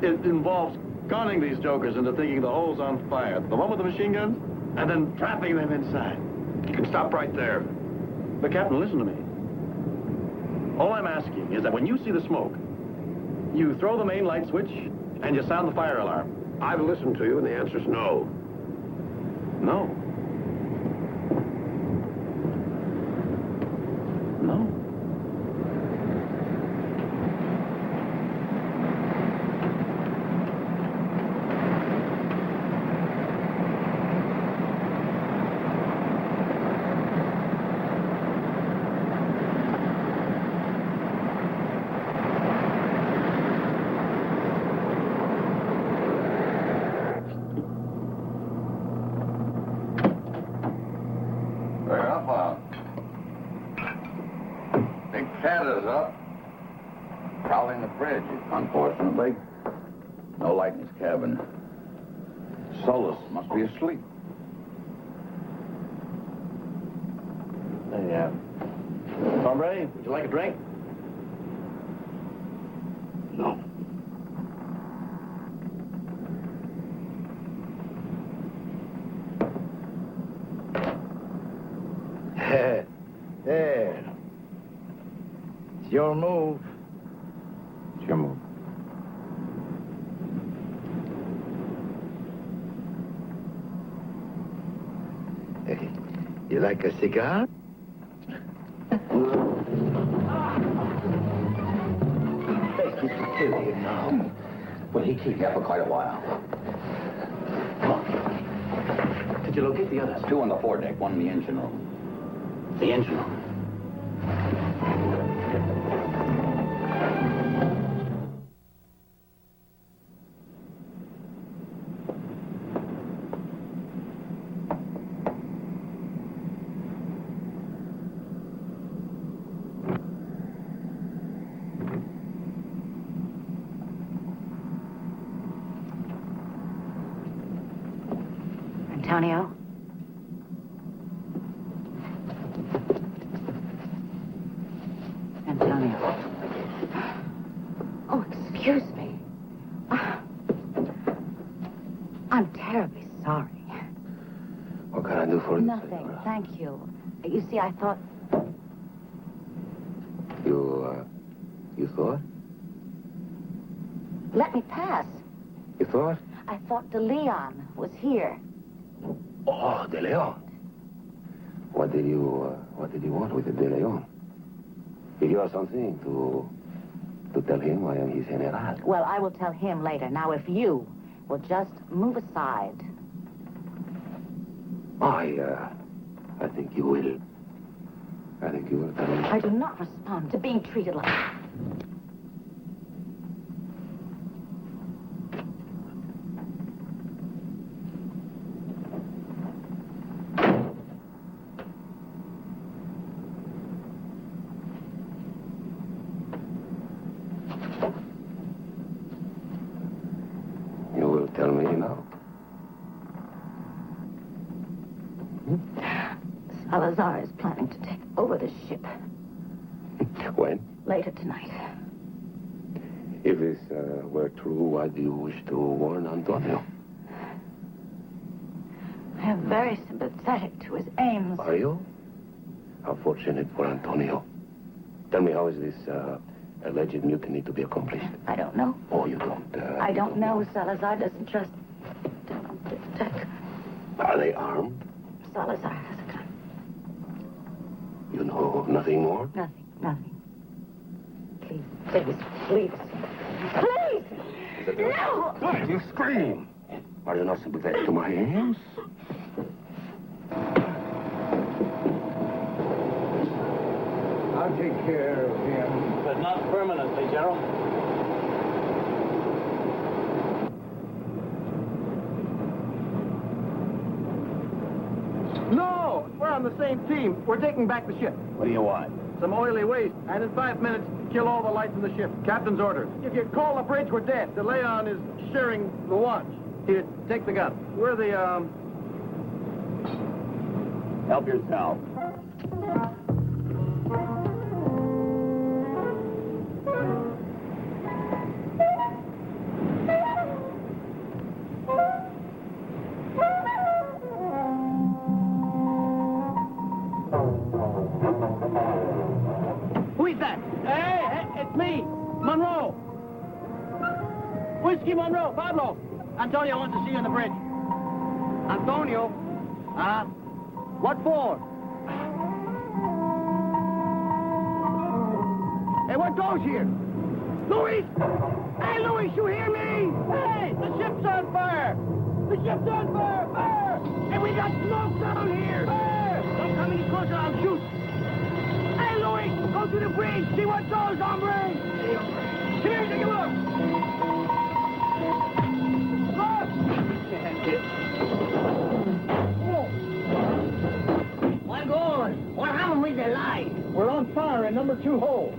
It involves conning these jokers into thinking the hole's on fire, the one with the machine guns, and then trapping them inside. You can stop right there. But, Captain, listen to me. All I'm asking is that when you see the smoke, you throw the main light switch and you sound the fire alarm. I've listened to you, and the answer's no. No. No. Prowling the bridge, unfortunately. No light in his cabin. Solus must be asleep. Hey, hombre, would you like a drink? No. There. It's your move. It's your move. Hey, you like a cigar? He's still here now. Will he keep here for quite a while? Come on. Did you locate the others? 2 on the foredeck, 1 in the engine room. The engine room. Antonio? Antonio. Oh, excuse me. I'm terribly sorry. What can I do for you? Nothing, thank you. You see, I thought... You thought? Let me pass. You thought? I thought DeLeon was here. Oh, DeLeon. What did you want with the DeLeon? Did you have something to tell him I am his general? Well, I will tell him later. Now, if you will just move aside. I think you will. I think you will tell him. I do not respond to being treated like... You will tell me now. Salazar is planning to take over the ship. When? Later tonight. If this were true, why do you wish to warn Antonio? I am very sympathetic to his aims. Are you? How fortunate for Antonio. Tell me, how is this alleged mutiny to be accomplished? I don't know. Oh, you don't? I don't know. Salazar doesn't trust... Are they armed? Salazar has a gun. You know nothing more? Nothing. Please, please. Please! No! Why do you scream? Are you not sympathetic to my aims? I'll take care of him. But not permanently, General. No! We're on the same team. We're taking back the ship. What do you want? Some oily waste. And in 5 minutes, kill all the lights in the ship. Captain's orders. If you call the bridge, we're dead. DeLeon is sharing the watch. Here, take the gun. Where are the, Help yourself. Who is that? Hey, it's me, Monroe. Whiskey Monroe, Pablo. Antonio wants to see you on the bridge. Antonio? What for? Hey, what goes here? Luis! Hey, Luis, you hear me? Hey, the ship's on fire! The ship's on fire! Fire! And we got smoke down here! Fire! Don't come any closer, I'll shoot! Hey, Luis, go to the bridge, see what goes, hombre! Come here, take a look! Look! What going? What happened with the light? We're on fire in number 2 hole.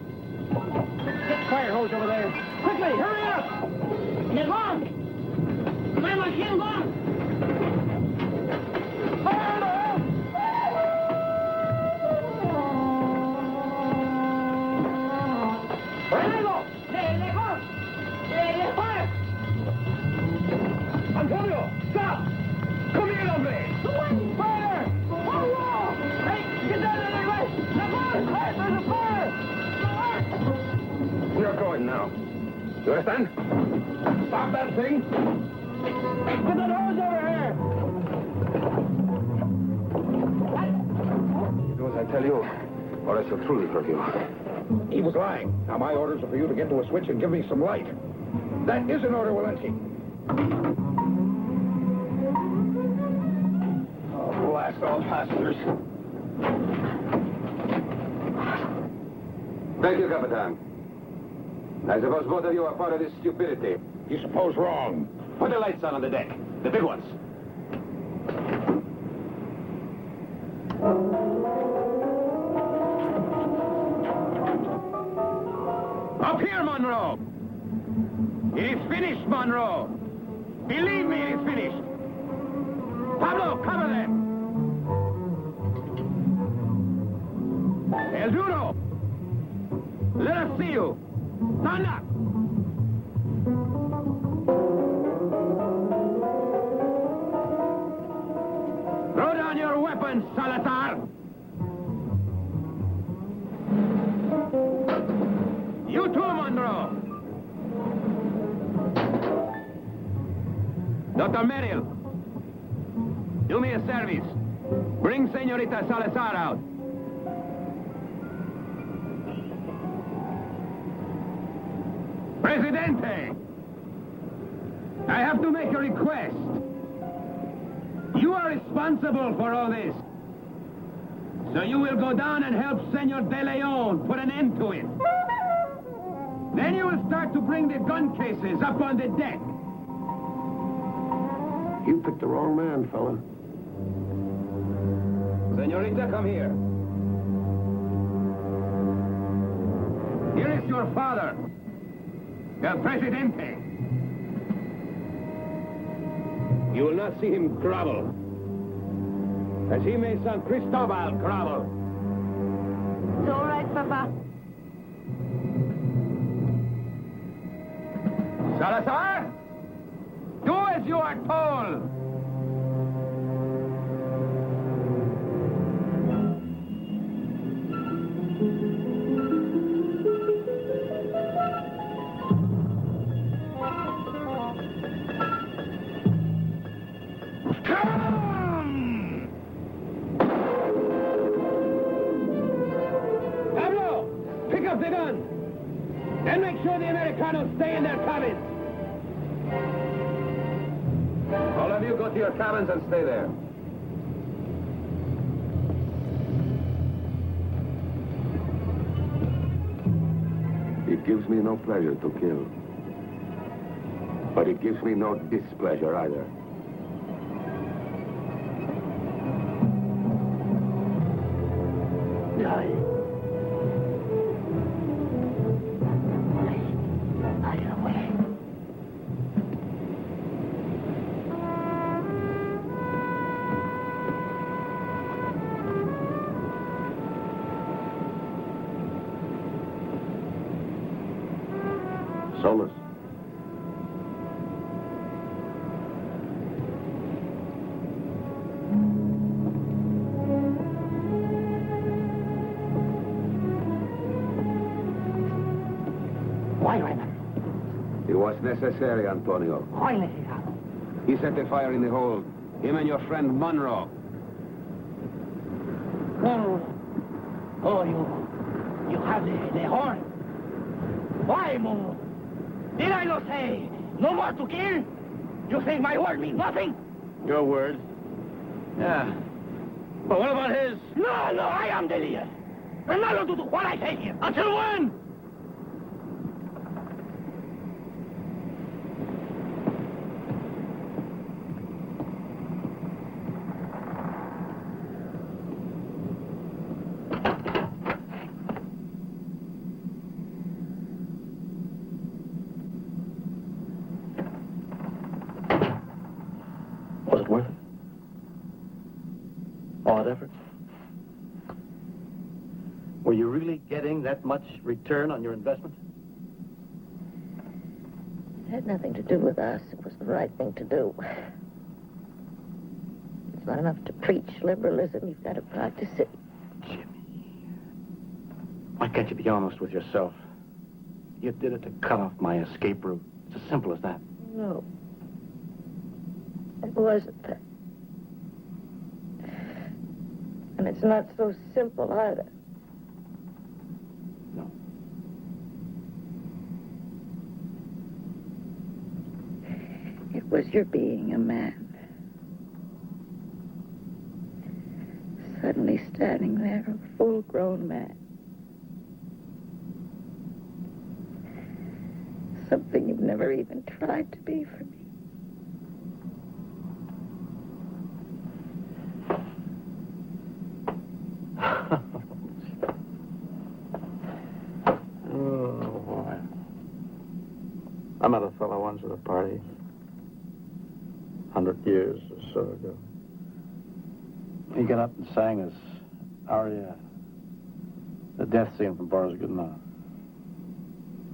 Get the fire hose over there. Quickly, hurry up! DeLeon! My machine gun! Fire in the hole! Renego! DeLeon! Fire! Antonio, stop! Come here, hombre! Fire! Whoa! Hey, get down there, right? DeLeon! Hey, there's a fire! We are going now. You understand? Stop that thing! Put that hose over here! Do as I tell you, or I shall truly hurt you. He was lying. Now my orders are for you to get to a switch and give me some light. That is an order, Walensky. Oh, blast all passengers. Thank you, Capitan. I suppose both of you are part of this stupidity. You suppose wrong. Put the lights on the deck. The big ones. Up here, Monroe! It is finished, Monroe! Believe me, it is finished! Pablo, cover them! El Duro! Let us see you! Stand up! Throw down your weapons, Salazar! You too, Monroe! Dr. Merrill, do me a service. Bring Senorita Salazar out. Presidente! I have to make a request. You are responsible for all this. So you will go down and help Senor DeLeon put an end to it. Then you will start to bring the gun cases up on the deck. You picked the wrong man, fella. Senorita, come here. Here is your father, El Presidente. You will not see him grovel, as he made San Cristobal grovel. It's all right, Papa. Salazar, do as you are told. Pablo, pick up the gun. And make sure the Americanos stay in their cabins. All of you go to your cabins and stay there. It gives me no pleasure to kill. But it gives me no displeasure either. Solus. Why, Raymond? It was necessary, Antonio. Why necessary? He set the fire in the hold. Him and your friend Monroe. Oh, you have the horn. Why, Monroe? Did I not say no more to kill? You think my word means nothing? Your word? Yeah. But what about his? No, I am DeLeon. Remember to do what I say here. Until when? Was it worth it? All that effort? Were you really getting that much return on your investment? It had nothing to do with us. It was the right thing to do. It's not enough to preach liberalism. You've got to practice it. Jimmy. Why can't you be honest with yourself? You did it to cut off my escape route. It's as simple as that. No. It wasn't that. And it's not so simple either. No. It was your being a man. Suddenly standing there, a full-grown man. Something you've never even tried to be for me. Oh, boy. I met a fellow once at a party 100 years or so ago. He got up and sang his aria, the death scene from Boris Godunov,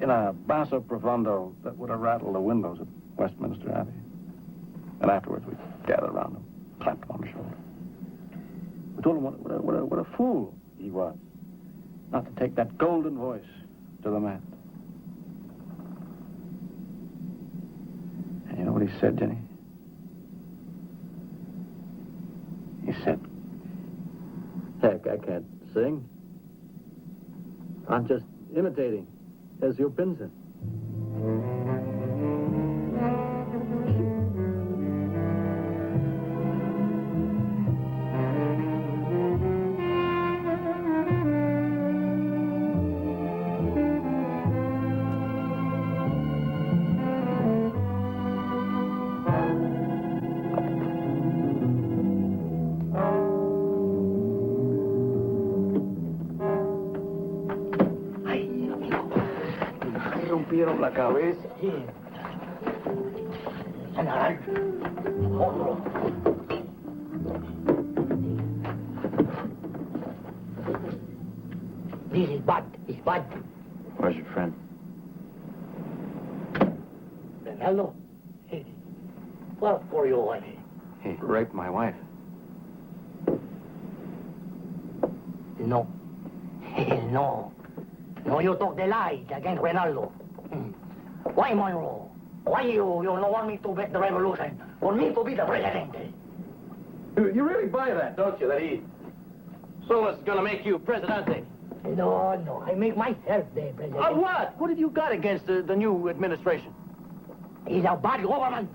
in a basso profondo that would have rattled the windows at Westminster Abbey. And afterwards, we gathered around him, clapped him on the shoulder. We told him what a fool he was not to take that golden voice to the mat. And you know what he said, Jenny? He said, "Heck, I can't sing. I'm just imitating, as you've been saying." Rompieron la cabeza. Sí. General. Otro. This is bad. It's bad. Where's your friend? Ronaldo. Hey. What for your wife? He raped my wife. No. No. No, you talk the lies against Ronaldo. Why, Monroe? Why you don't want me to break the revolution? Want me to be the president? You really buy that, don't you? That Solus is going to make you presidente? No. I make myself the president. What? What have you got against the new administration? It's a bad government.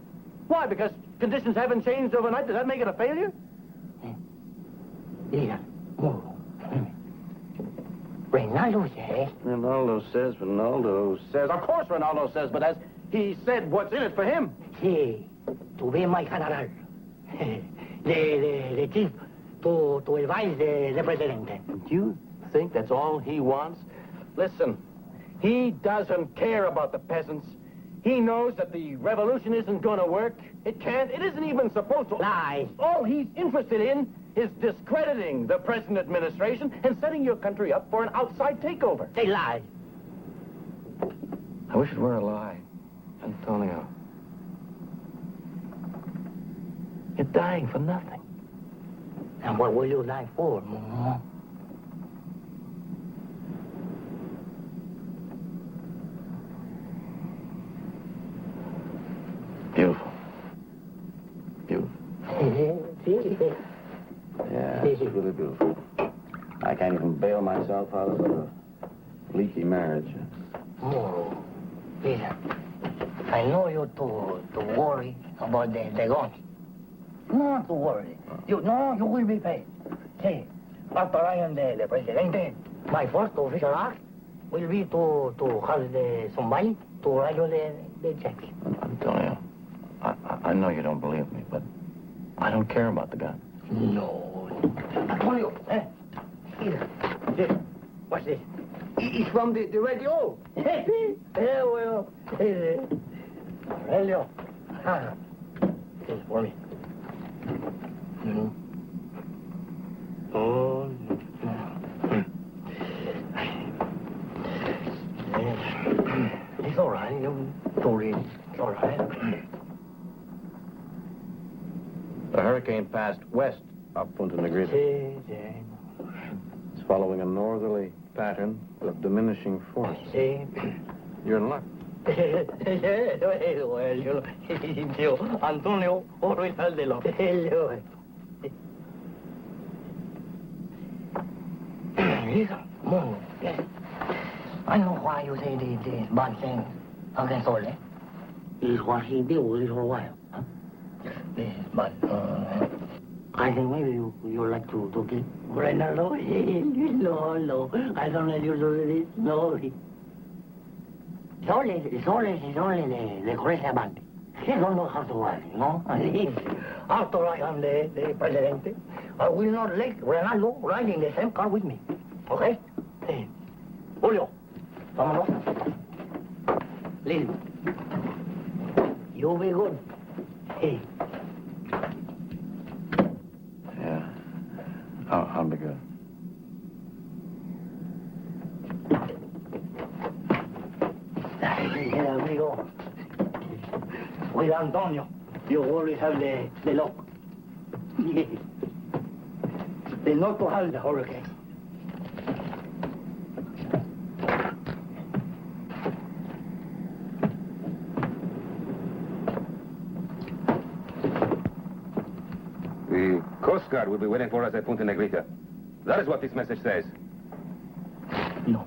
Why? Because conditions haven't changed overnight? Does that make it a failure? Listen, Ronaldo says... Ronaldo says. Of course Ronaldo says, but as he said, what's in it for him? Sí, to be my general. the chief to advise the president. Do you think that's all he wants? Listen, he doesn't care about the peasants. He knows that the revolution isn't going to work. It can't. It isn't even supposed to. Lies. All he's interested in is discrediting the present administration and setting your country up for an outside takeover. They lie. I wish it were a lie. Antonio. You're dying for nothing. And what will you die for, Mama? Beautiful. Beautiful. Yeah, it's really beautiful. I can't even bail myself out of a leaky marriage. Oh, Peter, I know you to worry about the guns. Not to worry. You will be paid. See, after I am the presidente, my first official act will be to have somebody to write you the check. Antonio, I know you don't believe me, but I don't care about the gun. No. Antonio, Peter, what's this? It's from the radio. Yeah, well, radio. It's for me. Oh, it's all right. Sorry. It's all right. The hurricane passed west of Punta Negrita. It's following a northerly pattern of diminishing force. You're in luck. Antonio, always has the luck. Listen, Mono, yes. I know why you say the bad thing against Ole. It's what he did with it for a while. Huh? Yes, but I think maybe you like to keep Renalo. No, I don't let you do this. No. It's only the crazy band. He don't know how to work, you know? After I am the president, I will not let Ronaldo ride in the same car with me. Okay? Hey, Julio, vámonos. Listen, you be good. Hey. Yeah, I'll be good. Here we go. With Antonio, you always have the luck. The not to have the hurricane. The Coast Guard will be waiting for us at Punta Negrita. That is what this message says. No.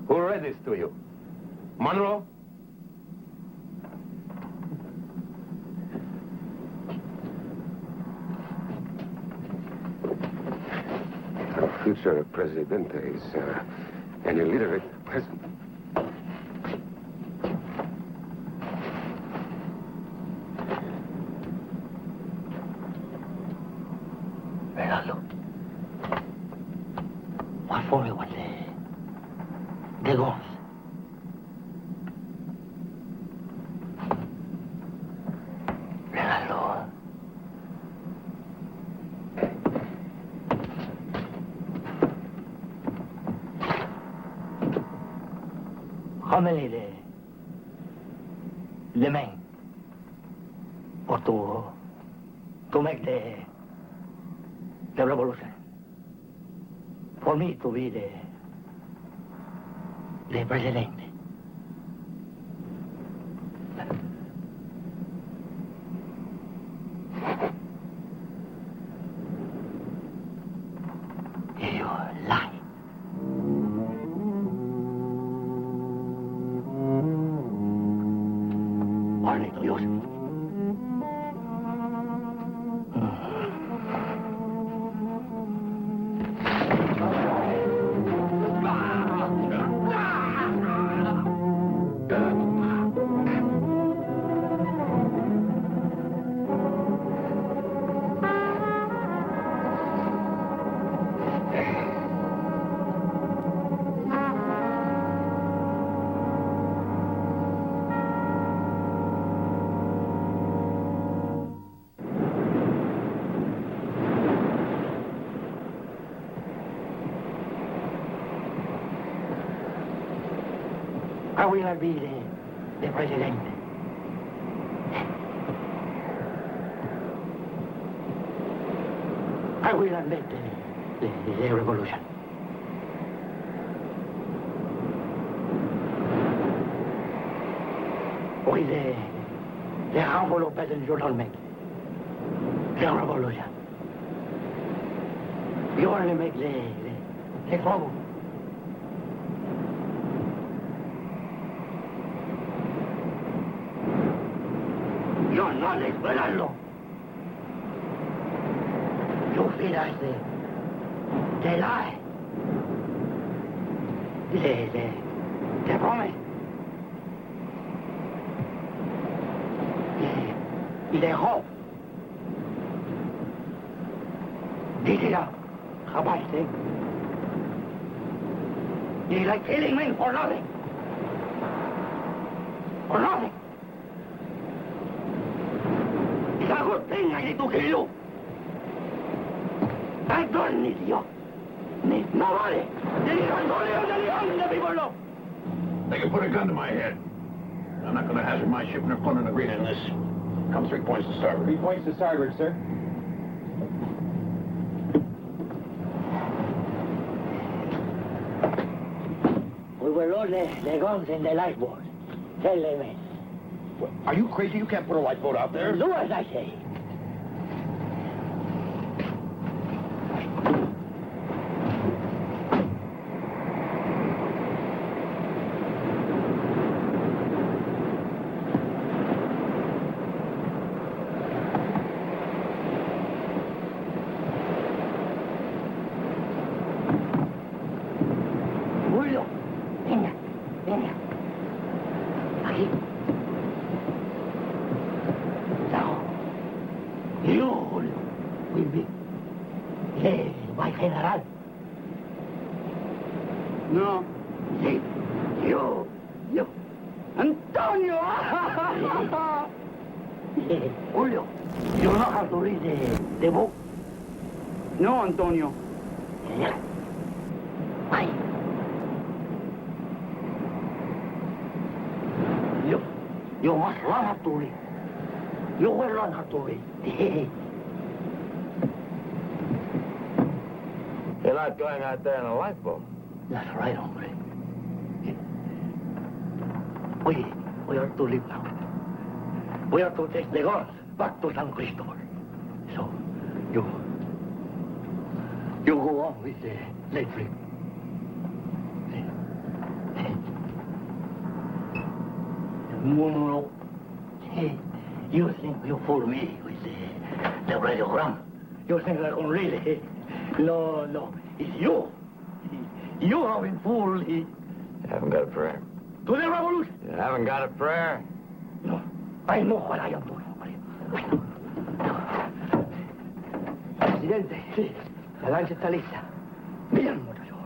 Who read this to you? Monroe? Our future presidente is an illiterate peasant. Ronaldo. What for you was the guns? Ronaldo. How many the men or to make the revolution? For me to be the president. You lie. Maldito Dios. I will not be the president. I will not make the revolution. With the handful of peasants you don't make the revolution. You only make the trouble. You're not esperando. You feed us the lie. The promise. The hope. This is a bad thing. It's like killing me for nothing. For nothing. It's a good thing I need to kill you. I don't need you. Need nobody. DeLeon, the people know. They can put a gun to my head. I'm not going to hazard my ship nor put an agreement in this. Come 3 points to starboard. 3 points to starboard, sir. We will load the guns in the lifeboat. Tell them it. Are you crazy? You can't put a lifeboat out there. Do as I say. No. Sí. Yo. Antonio! Julio, you know how to read the book? No, Antonio. Ay. You must learn how to read. You will learn how to read. You're not going out there in a lifeboat. That's right, hombre. We are to leave now. We are to take the guns back to San Cristobal. So, you go on with the late trip. No. You think you fool me with the radiogram? You think I can read it? No. It's you. You have been fooled. You haven't got a prayer. To the revolution. You haven't got a prayer. No. I know what I am doing. I know. Presidente, sí. La lancha está lista. Bien, muchacho.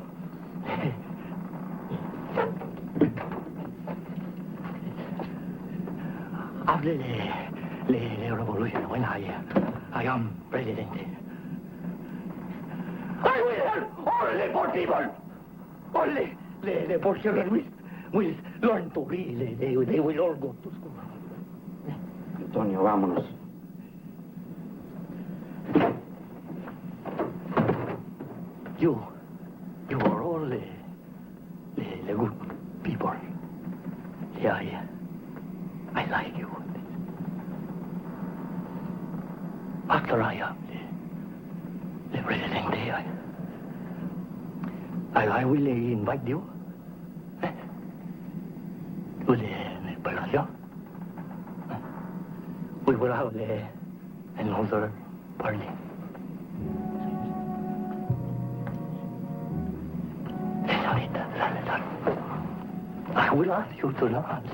Hable de revolution when I am president. I will help all the poor people. Only the poor children will learn to read. They will all go to school. Antonio, vámonos. You are all the good people. Yeah, I like you. After I am the president, I will invite you to the Palacio. We will have another party. I will ask you to dance.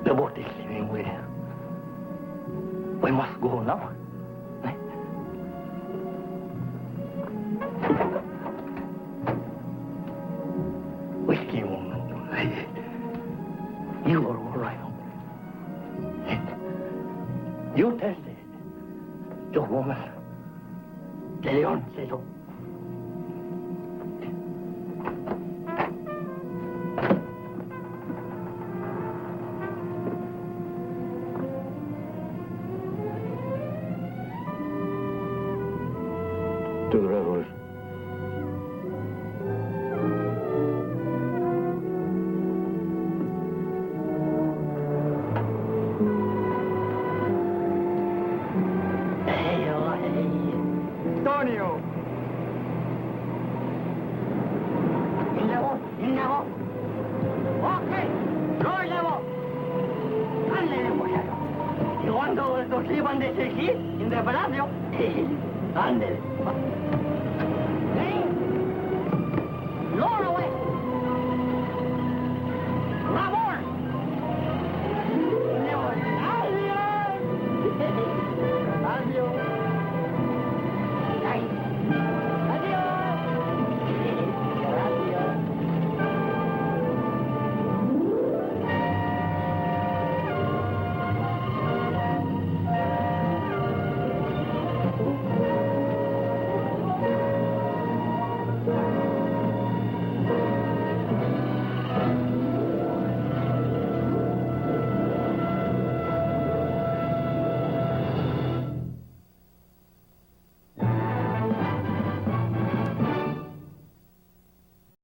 The boat is leaving. We must go now. Whiskey, you are all right. You tell the woman. DeLeon says so. To the revolution. Antonio! In level. Okay, lower level. Ándale, muchacho. You want to sleep on the seat in the palacio? Ándale. Hey, lower away.